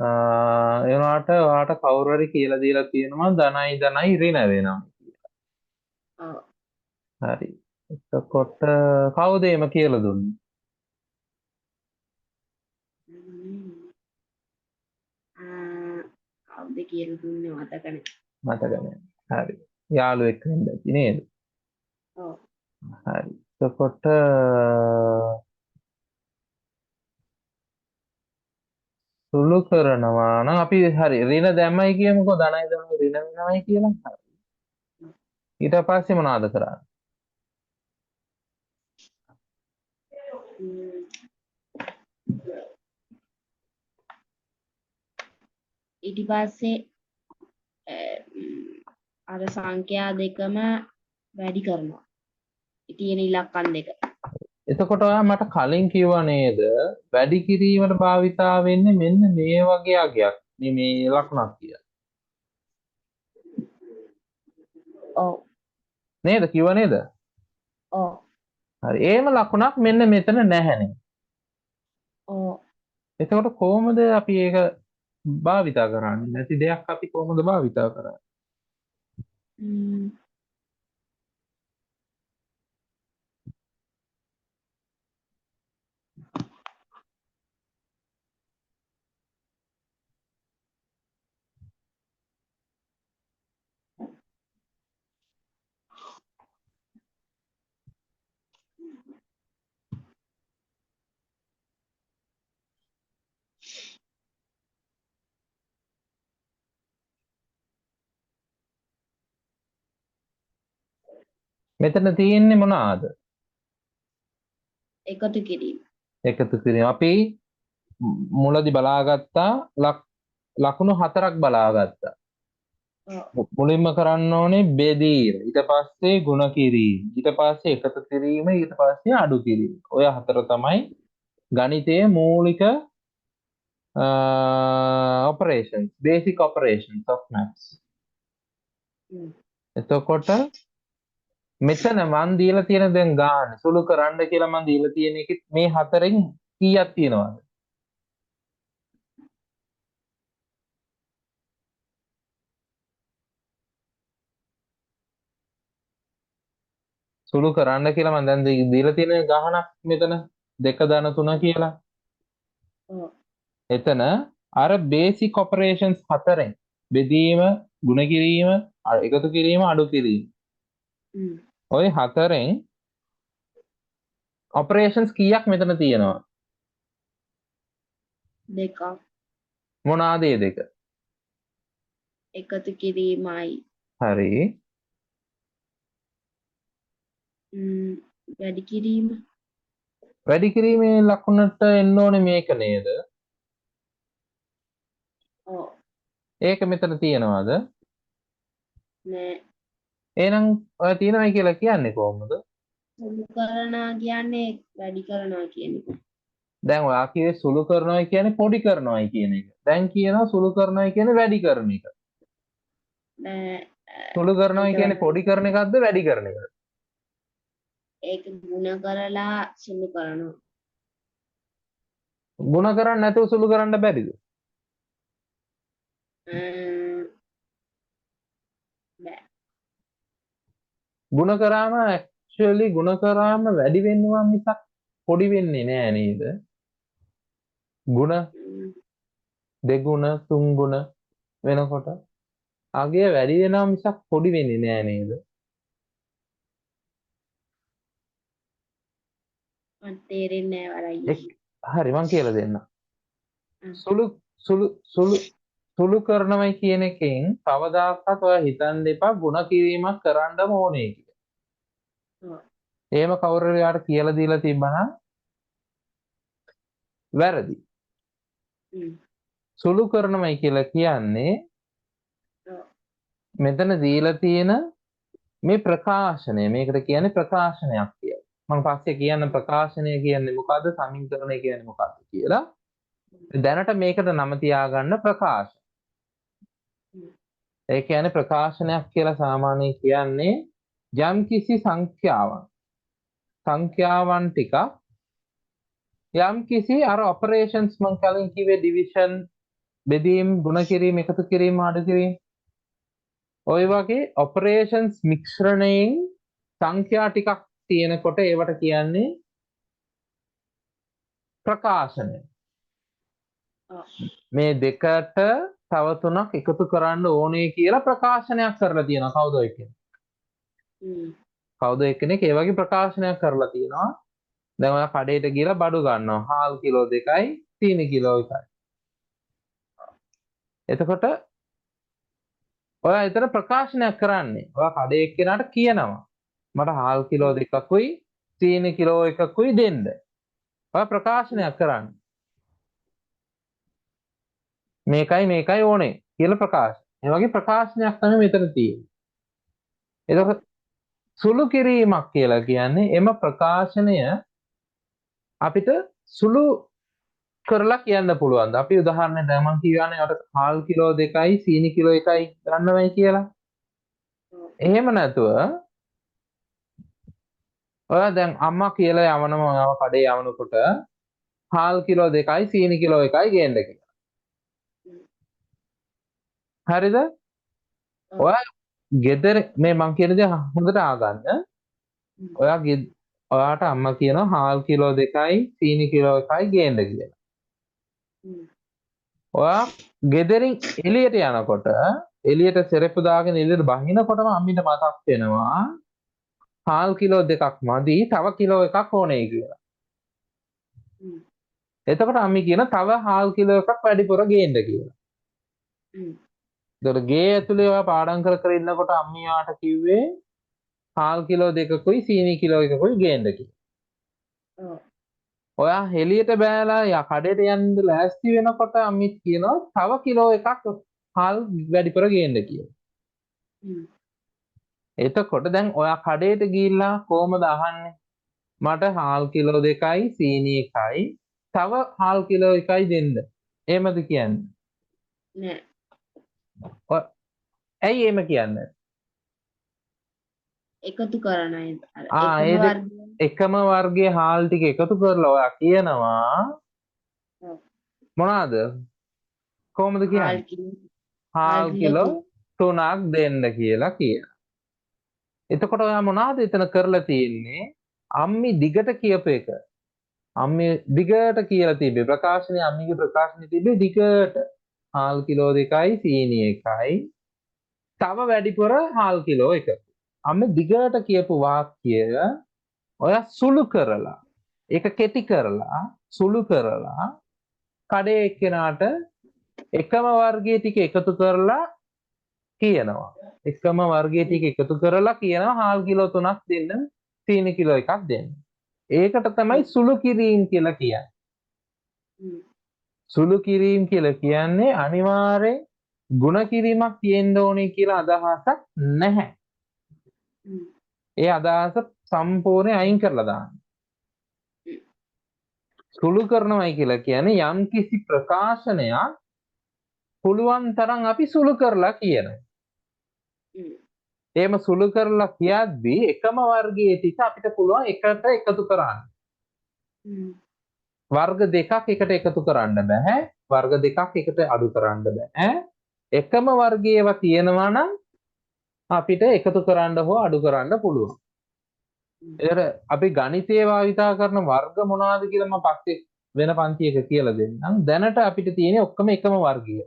ඒ වුණාට ඔයාලට කවුරු හරි කියලා දීලා තියෙනවා ධනයි ඍණ වෙනවා කියලා. හරි. එතකොට කවුද එහෙම කියලා දුන්නේ? කවුද කියලා දුන්නේ මතක නැහැ. මතක නැහැ. හරි. යාළුවෙක් වෙන්න ඇති නේද? ඔව්. හරි. එතකොට සුළු කරනවා නම් අපි හරි ඍණ දැම්මයි කියමුකෝ ධනයි ඍණ වෙනවයි කියලා. හරි. ඊට පස්සේ මොනවද කරන්නේ? ඊට පස්සේ අර සංඛ්‍යා දෙකම වැඩි කරනවා. තියෙන ඉලක්කම් දෙක. එතකොට ඔයා මට කලින් කිව්වා නේද වැඩි කිරීමට භාවිතා වෙන්නේ මෙන්න මේ වගේ අගයක්. මේ ලකුණක් කියලා. ඔව්. නේද කිව්වා නේද? ඔව්. හරි. ඒම ලකුණක් මෙන්න මෙතන නැහැනේ. ඔව්. එතකොට කොහොමද අපි ඒක භාවිතා කරන්නේ? නැති දෙයක් අපි කොහොමද භාවිතා කරන්නේ? මෙතන තියෙන්නේ මොනවාද? එකතු කිරීම. එකතු කිරීම. අපි මුලදී බලාගත්තා ලකුණු 4ක් බලාගත්තා. මුලින්ම කරන්න ඕනේ බෙදීම. ඊට පස්සේ ಗುಣ කිරීම. ඊට පස්සේ එකතු කිරීම. ඊට පස්සේ අඩු කිරීම. ඔය 4 තමයි ගණිතයේ මූලික operations, basic operations of maths. එතකොට මෙතන මන් දීලා තියෙන දැන් ගාන සුළු කරන්න කියලා මන් දීලා තියෙන එකෙත් මේ 4න් කීයක් තියෙනවද? සුළු කරන්න කියලා මම දැන් දීලා තියෙන ගහනක් මෙතන 2 ධන 3 කියලා. එතන අර බේසික් ඔපරේෂන්ස් 4න් බෙදීම, ගුණ කිරීම, එකතු කිරීම, අඩු කිරීම. ඔය 4න් ඔපරේෂන්ස් කීයක් මෙතන තියෙනවා? 2ක්. මොනවාද ඒ දෙක? එකතු කිරීමයි. හරි. වැඩි කිරීම. වැඩි කිරීමේ ලකුණට එන්න ඕනේ මේක නේද? ඔව්. ඒක මෙතන තියනවාද? නෑ. එහෙනම් ඔය තියනවයි කියලා කියන්නේ කොහොමද? සුළු කරනවා කියන්නේ වැඩි කරනවා කියන එක. දැන් ඔයා කියේ සුළු කරනවායි කියන්නේ පොඩි කරනවායි කියන එක. දැන් කියනවා සුළු කරනවායි කියන්නේ වැඩි කරන එක. නෑ. සුළු කරනවායි කියන්නේ පොඩි කරන එකක්ද වැඩි කරන එකක්ද? ඒක ಗುಣ කරලා සුළු කරනවා. ಗುಣ කරන්නේ නැතුව සුළු කරන්න බැරිද? බෑ. ಗುಣ කරාම ඇක්චුअලි ಗುಣ කරාම වැඩි වෙනවා මිසක් පොඩි වෙන්නේ නෑ නේද? ಗುಣ දෙගුණ තුන්ගුණ වෙනකොට අගය වැඩි වෙනවා මිසක් පොඩි වෙන්නේ නෑ නේද? මට තේරෙන්නේ නෑ වරයි. හරි මං කියලා දෙන්නම්. සුළු කරනවයි කියන එකෙන් කවදාකවත් ඔයා හිතන්න එපා ಗುಣ කිරීමක් කරන්නම ඕනේ කියලා. එහෙම කවුරු හරි යාට කියලා දීලා තිබ්බනම් වැරදි. සුළු කරනවයි කියලා කියන්නේ මෙතන දීලා තියෙන මේ ප්‍රකාශනය මේකට කියන්නේ ප්‍රකාශනයක් කියලා. මම පස්සේ කියන්න ප්‍රකාශනය කියන්නේ මොකද්ද සමීකරණය කියන්නේ මොකද්ද කියලා. දැනට මේකට නම තියාගන්න ප්‍රකාශ. ඒ කියන්නේ ප්‍රකාශනයක් කියලා සාමාන්‍යයෙන් කියන්නේ යම්කිසි සංඛ්‍යාවන් ටිකක් යම්කිසි අර ඔපරේෂන්ස් මම කලින් කිව්වේ ඩිවිෂන් බෙදීම් ගුණ කිරීම එකතු කිරීම අඩු කිරීම ඔය වගේ ඔපරේෂන්ස් මිශ්‍රණයෙන් සංඛ්‍යා ටිකක් තියෙනකොට ඒවට කියන්නේ ප්‍රකාශනය. මේ දෙකට තව තුනක් එකතු කරන්න ඕනේ කියලා ප්‍රකාශනයක් කරලා තියෙනවා. කවුද ඔය කියන්නේ? කවුද එක්කෙනෙක් ඒ වගේ ප්‍රකාශනයක් කරලා තියෙනවා. දැන් ඔයා කඩේට ගිහලා බඩු ගන්නවා. හාල් කිලෝ 2යි, සීනි කිලෝ 1යි. එතකොට ඔයා එතන ප්‍රකාශනයක් කරන්නේ. ඔයා කඩේ එක්කෙනාට කියනවා. මට හාල් කිලෝ 2කුයි, සීනි කිලෝ 1කුයි දෙන්න. ඔයා ප්‍රකාශනයක් කරන්නේ. මේකයි ඕනේ කියලා ප්‍රකාශ. ඒ වගේ ප්‍රකාශනයක් තමයි මෙතන තියෙන්නේ. එතකොට සුළු කිරීමක් කියලා කියන්නේ එම ප්‍රකාශනය අපිට සුළු කරලා කියන්න පුළුවන්. අපි උදාහරණයක් දැන් මම කියවනේ අර හාල් කිලෝ 2යි සීනි කිලෝ 1යි ගන්නවයි කියලා. එහෙම නැතුව ඔයා දැන් අම්මා කියලා යවනවා ඔයාව කඩේ යවනකොට හාල් කිලෝ 2යි සීනි කිලෝ 1යි ගේන්න කියලා. හරිද? ඔයා ගෙදර මේ මං කියන දේ හොඳට අහගන්න. ඔයාට අම්මා කියනවා හාල් කිලෝ 2යි සීනි කිලෝ 1යි ගේන්න කියලා. ඔයා ගෙදරින් එළියට යනකොට එළියට සෙරෙප්පු දාගෙන එළියට බහිනකොටම අම්මිට මතක් වෙනවා හාල් කිලෝ 2ක් මදි තව කිලෝ 1ක් ඕනේ කියලා. එතකොට අම්මි කියන තව හාල් කිලෝ 1ක් වැඩිපුර ගේන්න කියලා. ඒතකොට ගේ ඇතුලේ ඔයා පාඩම් කර ඉන්නකොට අම්මි ඔයාට කිව්වේ හාල් කිලෝ 2කුයි සීනි කිලෝ 1කුයි ගේන්න කියලා. ඔයා හෙලියට බෑලා කඩේට යන්න ලෑස්ති වෙනකොට අම්මිත් කියනවා තව කිලෝ 1ක් හාල් වැඩිපුර ගේන්න කියලා. එතකොට දැන් ඔයා කඩේට ගිහිල්ලා කොහමද අහන්නේ? මට හාල් කිලෝ 2යි සීනි 1යි තව හාල් කිලෝ 1යි දෙන්න. එහෙමද කියන්නේ? නෑ. ඇයි එහෙම කියන්නේ? එකතු කරන එකම වර්ගයේ හාල් ටික එකතු කරලා ඔයා කියනවා මොනවාද? කොහොමද කියන්නේ? හාල් කිලෝ 3ක් දෙන්න කියලා කියනවා. එතකොට ඔයා මොනවාද එතන කරලා තියෙන්නේ? අම්මි දිගට කියපු එක. අම්මි දිගට කියලා තිබ්බේ ප්‍රකාශනයේ අම්මිගේ ප්‍රකාශනයේ තිබ්බේ දිගට හාල් කිලෝ 2යි සීනි 1යි තව වැඩිපුර හාල් කිලෝ 1. අම්මි දිගට කියපු වාක්‍යය ඔයා සුළු කරලා ඒක කෙටි කරලා සුළු කරලා කඩේ එක්කෙනාට එකම වර්ගයේ ටික එකතු කරලා කියනවා. එකම වර්ගයේ ටික එකතු කරලා කියනවා හාල් කිලෝ 3ක් දෙන්න සීනි කිලෝ 1ක් දෙන්න. ඒකට තමයි සුළු කිරීම කියලා කියන්නේ. සුළු කිරීම කියලා කියන්නේ අනිවාර්යෙන් ಗುಣ කිරීමක් තියෙන්න ඕනේ කියලා අදහසක් නැහැ. ඒ අදහස සම්පූර්ණයෙන් අයින් කරලා දාන්න. සුළු කරනවයි කියලා කියන්නේ යම් කිසි ප්‍රකාශනයක් පුළුවන් තරම් අපි සුළු කරලා කියනවා. එහෙම සුළු කරලා කියද්දී එකම වර්ගයේ ටික අපිට පුළුවන් එකට එකතු කරන්න. වර්ග දෙකක් එකට එකතු කරන්න බෑ. වර්ග දෙකක් එකට අඩු කරන්න බෑ. එකම වර්ගයේව තියෙනවා නම් අපිට එකතු කරන්න හෝ අඩු කරන්න පුළුවන්. ඒතර අපි ගණිතයේ භාවිතා කරන වර්ග මොනවද කියලා මම පස්සේ වෙන පන්තියක කියලා දෙන්නම්. දැනට අපිට තියෙන්නේ ඔක්කොම එකම වර්ගය.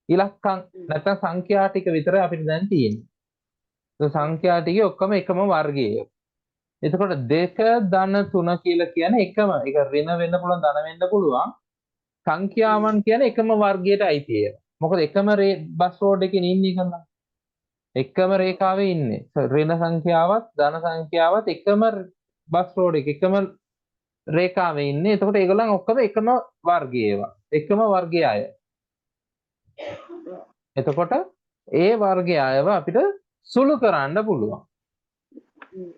ඉලක්කම් නැත්නම් සංඛ්‍යා ටික විතරයි අපිට දැන් තියෙන්නේ. ඒ සංඛ්‍යා ටිකේ ඔක්කොම එකම වර්ගය. එතකොට 2 ධන 3 කියලා කියන්නේ එකම. ඒක ඍණ වෙන්න පුළුවන් ධන වෙන්න පුළුවන්. සංඛ්‍යාවන් කියන්නේ එකම වර්ගයට අයිති ඒවා. මොකද එකම බස් රෝඩ් එකේ ඉන්නේ කන්නා. එකම රේඛාවේ ඉන්නේ. ඍණ සංඛ්‍යාවත් ධන සංඛ්‍යාවත් එකම බස් රෝඩ් එකේ එකම රේඛාවේ ඉන්නේ. එතකොට ඒගොල්ලන් ඔක්කොම එකම වර්ගයේ ඒවා. එකම වර්ගයේ අය. එතකොට ඒ වර්ගයේ අයව අපිට සුළු කරන්න පුළුවන්.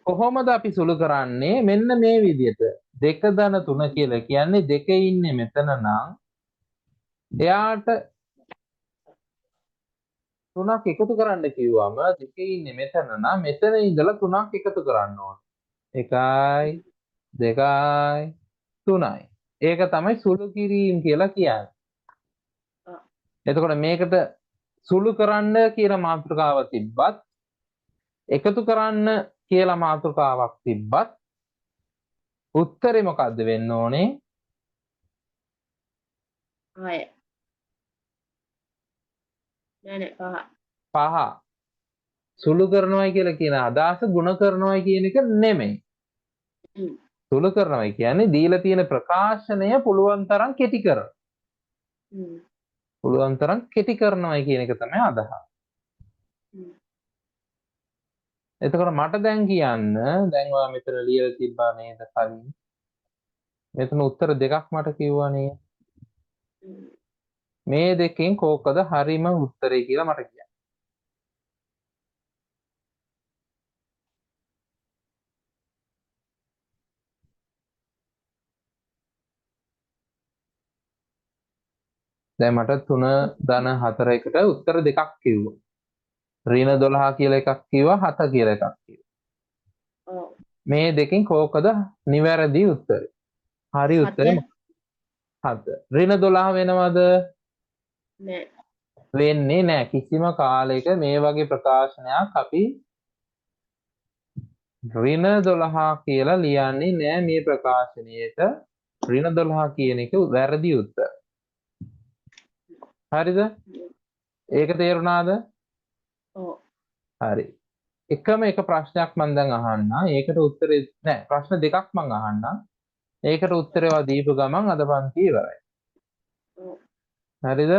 කොහොමද අපි සුළු කරන්නේ? මෙන්න මේ විදිහට. 2 ධන 3 කියලා කියන්නේ දෙකේ ඉන්නේ මෙතන නම් එයාට 3ක් එකතු කරන්න කිව්වම දෙකේ ඉන්නේ මෙතන නම් මෙතන ඉඳලා 3ක් එකතු කරන්න ඕන. 1යි 2යි 3යි. ඒක තමයි සුළු කිරීම කියලා කියන්නේ. එතකොට මේකට සුළු කරන්න කියලා මාතෘකාවක් තිබ්බත් එකතු කරන්න කියලා මාතෘකාවක් තිබ්බත් උත්තරේ මොකද්ද වෙන්න ඕනේ? 6. නෑ 5. සුළු කරනවයි කියලා කියන අදහස ಗುಣ කරනවයි කියන එක නෙමෙයි. සුළු කරනවයි කියන්නේ දීලා තියෙන ප්‍රකාශනය පුළුවන් තරම් කෙටි කරන. පුළුවන් තරම් කෙටි කරනවයි කියන එක තමයි අදහස. එතකොට මට දැන් කියන්න දැන් ඔයා මෙතන ලියලා තිබ්බා නේද කලින්? මෙතන උත්තර දෙකක් මට කිව්වා නේ. මේ දෙකෙන් කෝකද හරිම උත්තරේ කියලා මට කියන්න. දැන් මට 3 ධන 4 එකට උත්තර දෙකක් කිව්වා. ඍණ 12 කියලා එකක් කිව්වා 7 කියලා එකක් කිව්වා. ඔව්. මේ දෙකෙන් කෝකද නිවැරදි උත්තරේ? හරි උත්තරේ 7. ඍණ 12 වෙනවද? නෑ. වෙන්නේ නැහැ. කිසිම කාලයක මේ වගේ ප්‍රකාශනයක් අපි ඍණ 12 කියලා ලියන්නේ නැහැ මේ ප්‍රකාශනයේට. ඍණ 12 කියන එක වැරදි උත්තර. හරිද? ඒක තේරුණාද? ඔව්. හරි. එකම එක ප්‍රශ්නයක් මම දැන් අහන්නම්. ඒකට උත්තරේ නෑ. ප්‍රශ්න දෙකක් මම අහන්නම්. ඒකට උත්තරේ දීපු ගමන් අද පන්ති ඉවරයි. ඔව්. හරිද?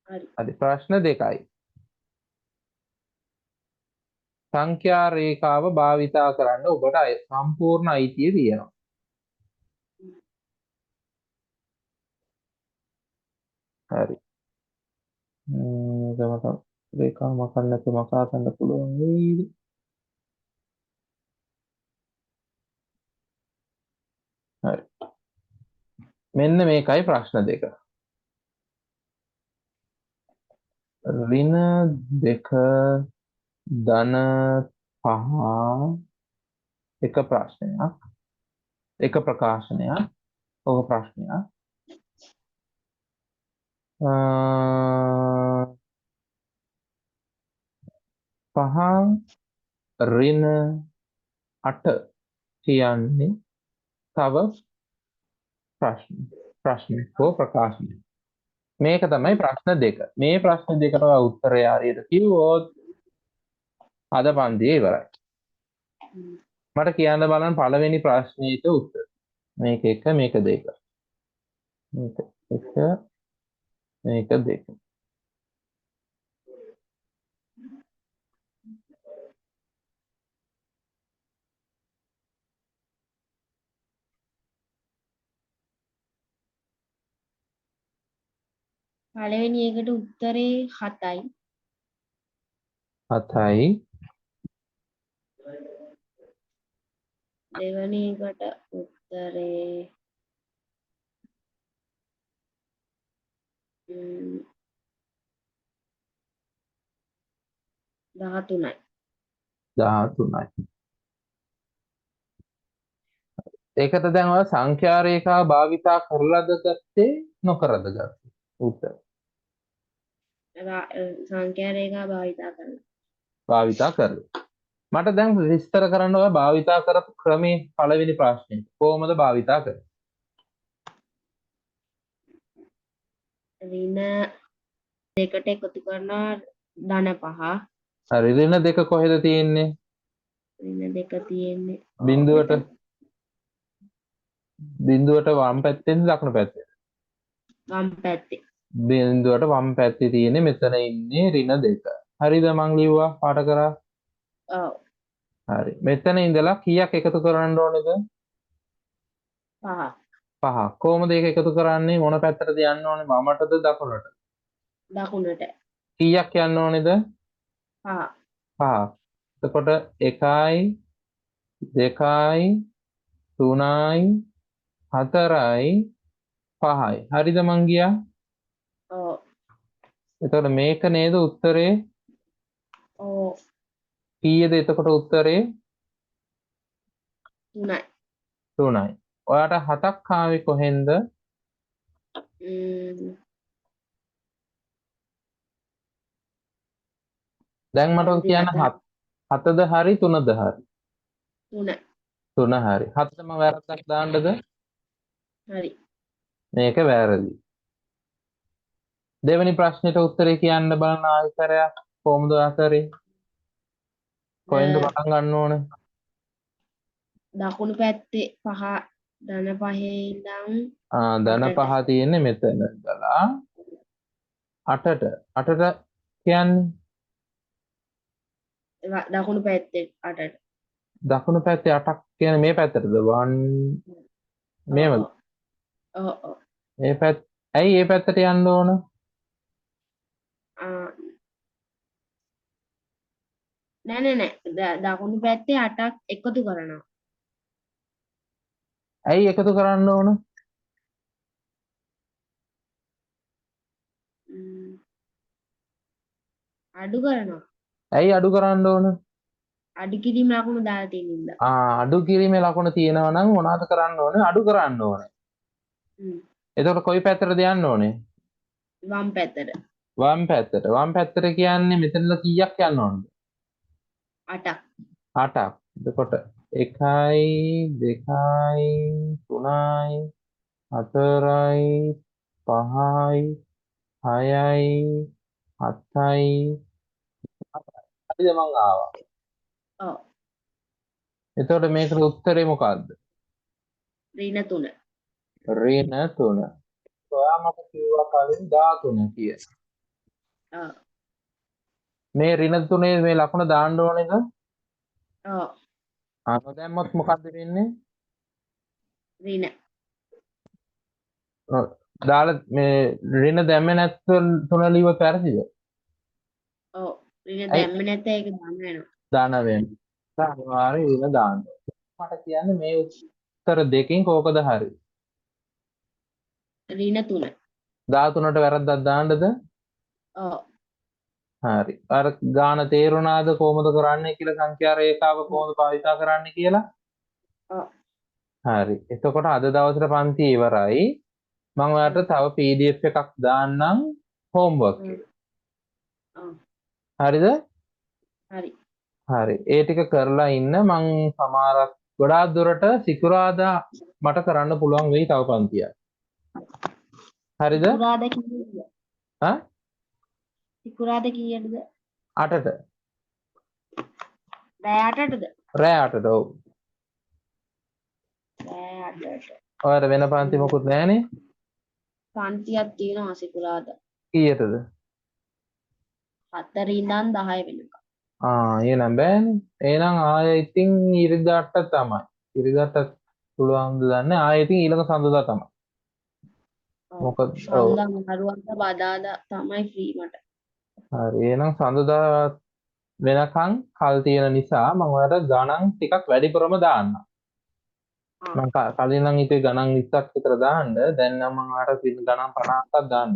හරි. හරි. ප්‍රශ්න දෙකයි. සංඛ්‍යා රේඛාව භාවිතා කරන්න ඔබට සම්පූර්ණ අයිතිය තියෙනවා. හරි. මේක රේඛා මකන්න නැතුව මකා ගන්න පුළුවන් වෙයිද? හරි. මෙන්න මේකයි ප්‍රශ්න දෙක. ඍණ 2 ධන 5 එක ප්‍රශ්නයක්. එක ප්‍රකාශනයක්. ඔක ප්‍රශ්නයක්. පහ ඍණ 8 කියන්නේ තව ප්‍රශ්නයක් හෝ ප්‍රකාශනයක්. මේක තමයි ප්‍රශ්න දෙක. මේ ප්‍රශ්න දෙකට උත්තරය හරියට කිව්වොත් අද පන්තිය ඉවරයි. මට කියන්න බලන්න පළවෙනි ප්‍රශ්නෙට උත්තර. මේක 1 මේක 2. මේක 1 මේක 2. පළවෙනි එකට උත්තරේ 7යි. 7යි. දෙවෙනි එකට උත්තරේ 13යි. 13යි. ඒකට දැන් ඔය සංඛ්‍යා රේඛා භාවිතා කරලාද ගත්තේ නොකරද ගත්තේ? උත්තර. සංඛ්‍යා රේඛා භාවිතා කරලා. භාවිතා කරලා. මට දැන් විස්තර කරන්න ඔය භාවිතා කරපු ක්‍රමේ පළවෙනි ප්‍රශ්නේ. කොහොමද භාවිතා කරන්නේ? ඍණ දෙකට එකතු කරනවා ධන 5. හරි. ඍණ 2 කොහෙද තියෙන්නේ? ඍණ 2 තියෙන්නේ බිඳුවට වම් පැත්තෙන්ද දකුණු පැත්තෙන්ද? වම් පැත්තේ. බිඳුවට වම් පැත්තේ තියෙන්නේ මෙතන ඉන්නේ ඍණ 2. හරිද මං ලිව්වා පාට කරා? ඔව්. හරි. මෙතන ඉඳලා කීයක් එකතු කරන්න ඕනේද? 5. 5ක්. කොහොමද ඒක එකතු කරන්නේ? මොන පැත්තටද යන්න ඕනේ? වමටද දකුණට? දකුණට. කීයක් යන්න ඕනේද? 5. 5ක්. එතකොට 1යි 2යි 3යි 4යි 5යි. හරිද මං ගියා? ඔව්. එතකොට මේක නේද උත්තරේ? ඔව්. කීයද එතකොට උත්තරේ? 3යි. 3යි. ඔයාට 7ක් ආවේ කොහෙන්ද? දැන් මට කියන්න 7ද හරි 3ද හරි? 3. 3 හරි. 7ටම වැරද්දක් දාන්නද? හරි. මේක වැරදි. දෙවෙනි ප්‍රශ්නෙට උත්තරේ කියන්න බලන්න ආයතරයක් කොහොමද ඔයා කරේ? කොහෙන්ද පටන් ගන්න ඕනේ? දකුණු පැත්තේ 5 ධන 5 ඉඳන් ධන 5 තියෙන්නේ මෙතන ඉඳලා 8ට. 8ට කියන්නේ දකුණු පැත්තේ 8ට. දකුණු පැත්තේ 8ක් කියන්නේ මේ පැත්තටද? 1 මේවද? ඔව් ඔව්. මේ පැත්ත. ඇයි මේ පැත්තට යන්න ඕන? නෑ දකුණු පැත්තේ 8ක් එකතු කරනවා. ඇයි එකතු කරන්න ඕන? අඩු කරනවා. ඇයි අඩු කරන්න ඕන? අඩු කිරීම ලකුණු දාලා තියෙන ඉඳා. අඩු කිරීමේ ලකුණ තියෙනවා නම් මොනවද කරන්න ඕනේ? අඩු කරන්න ඕනේ. එතකොට කොයි පැත්තටද යන්න ඕනේ? වම් පැත්තට. වම් පැත්තට. වම් පැත්තට කියන්නේ මෙතනලා කීයක් යන්න ඕනද? 8ක්. 8ක්. එතකොට 1යි 2යි 3යි 4යි 5යි 6යි 7යි. හරිද මං ආවා. ඔව්. එතකොට මේකට උත්තරේ මොකක්ද? ඍණ 3. ඍණ 3. ඔයා මට කිව්වා කලින් 13 කියලා. ඔව්. මේ ඍණ 3 මේ ලකුණ දාන්න ඕනේද? ඔව්. නොදැම්මොත් මොකද්ද වෙන්නේ? ඍණ. දාලා මේ ඍණ දැම්මේ නැත්නම් 3 ලියුවත් වැරදිද? ඔව්. ඍණ දැම්ම නැත්නම් ඒක දාන්න වෙනවා. දාන වෙන්නේ. අනිවාර්යෙන් ඍණ දාන්න. මට කියන්නේ මේ උත්තර දෙකෙන් කෝකද හරි? ඍණ 3. 13ට වැරද්දක් දාන්නද? ඔව්. හරි. අර ගාන තේරුණාද කොහොමද කරන්නේ කියලා සංඛ්‍යා රේඛාව කොහොමද භාවිතා කරන්න කියලා? ඔව්. හරි. එතකොට අද දවසට පන්ති ඉවරයි. මම ඔයාලට තව PDF එකක් දාන්නම් homework එක. ඔව්. හරිද? හරි. හරි. ඒ ටික කරලා ඉන්න මං සමහරක් ගොඩාක් දුරට සිකුරාදා මට කරන්න පුළුවන් වෙයි තව පන්තියක්. හරිද? සිකුරාදා කීයටද? ඈ? සිකුරාදා කීයටද? 8ට. රෑ 8ටද? රෑ 8ට. ඔව්. රෑ 8ට. ඔයාලට වෙන පන්ති මොකුත් නැහනේ? පන්තියක් තියෙනවා සිකුරාදා. කීයටද? 4 ඉඳන් 10 වෙනකම්. එහෙනම් බෑනේ. එහෙනම් ආයෙ ඉතින් ඉරිදාට තමයි. ඉරිදාට පුළුවන් ද දන්නේ. ආයෙ ඉතින් ඊළඟ සඳුදා තමයි. මොකද ඔව්. සඳුදා මහරුවන්ට බදාදා තමයි ෆ්‍රී මට. හරි. එහෙනම් සඳුදා වෙනකන් කල් තියෙන නිසා මම ඔයාලට ගණන් ටිකක් වැඩිපුරම දාන්නම්. මම කලින් නම් හිතුවේ ගණන් 20ක් විතර දාන්න. දැන් නම් මම ඔයාලට ගණන් 50ක් දාන්න.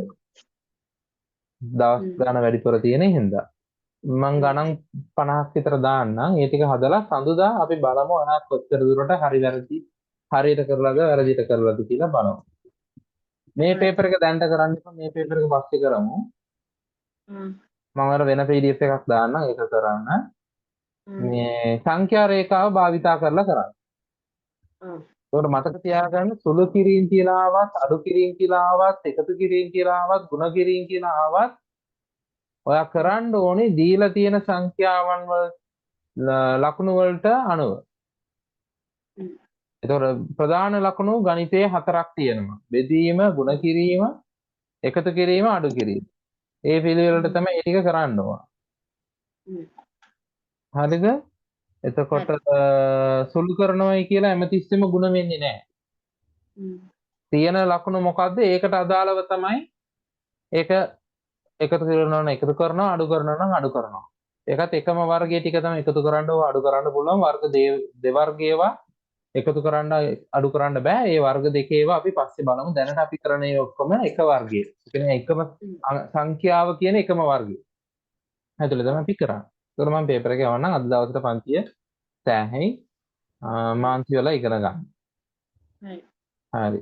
දවස් ගණන වැඩිපුර තියෙන හින්දා. මං ගණන් 50ක් විතර දාන්නම්. ඒ ටික හදලා සඳුදා අපි බලමු ඔයා කොච්චර දුරට හරි වැරදි හරියට කරලාද වැරදිට කරලාද කියලා බලමු. මේ පේපර් එක දැන්ට කරන්න එපා. මේ පේපර් එක පස්සේ කරමු. මම අර වෙන PDF එකක් දාන්නම් ඒක කරන්න. මේ සංඛ්‍යා රේඛාව භාවිතා කරලා කරන්න. ඒකට මතක තියාගන්න සුළු කිරීම කියලා ආවත් අඩු කිරීම කියලා ආවත් එකතු කිරීම කියලා ආවත් ගුණ කිරීම කියලා ආවත් ඔයා කරන්න ඕනේ දීලා තියෙන සංඛ්‍යාවන් වල ලකුණු වලට අනුව. ඒතකොට ප්‍රධාන ලකුණු ගණිතයේ 4ක් තියෙනවා. බෙදීම, ගුණ කිරීම, එකතු කිරීම, අඩු කිරීම. ඒ පිළිවෙලට තමයි ඒ ටික කරන්න ඕන. හරිද? එතකොට සුළු කරනවයි කියලා හැමතිස්සෙම ගුණ වෙන්නේ නැහැ. තියෙන ලකුණු මොකද්ද? ඒකට අදාළව තමයි ඒක එකතු කරනවා නම් එකතු කරනවා අඩු කරනවා නම් අඩු කරනවා. ඒකත් එකම වර්ගයේ ටික තමයි එකතු කරන්න ඕව අඩු කරන්න පුළුවන්. වර්ග දෙවර්ගයේවා එකතු කරන්න අඩු කරන්න බෑ. ඒ වර්ග දෙකේවා අපි පස්සේ බලමු. දැනට අපි කරන ඒ ඔක්කොම එක වර්ගයේ. ඒ කියන්නේ එකම සංඛ්‍යාව කියන එකම වර්ගයේ. ඇතුළේ තමයි අපි කරන්නේ. ඒකට මම පේපර් එක යවන්නම් අද දවසට පන්තිය සෑහෙයි මාන්ති වෙලා ඉගෙන ගන්න. හරි.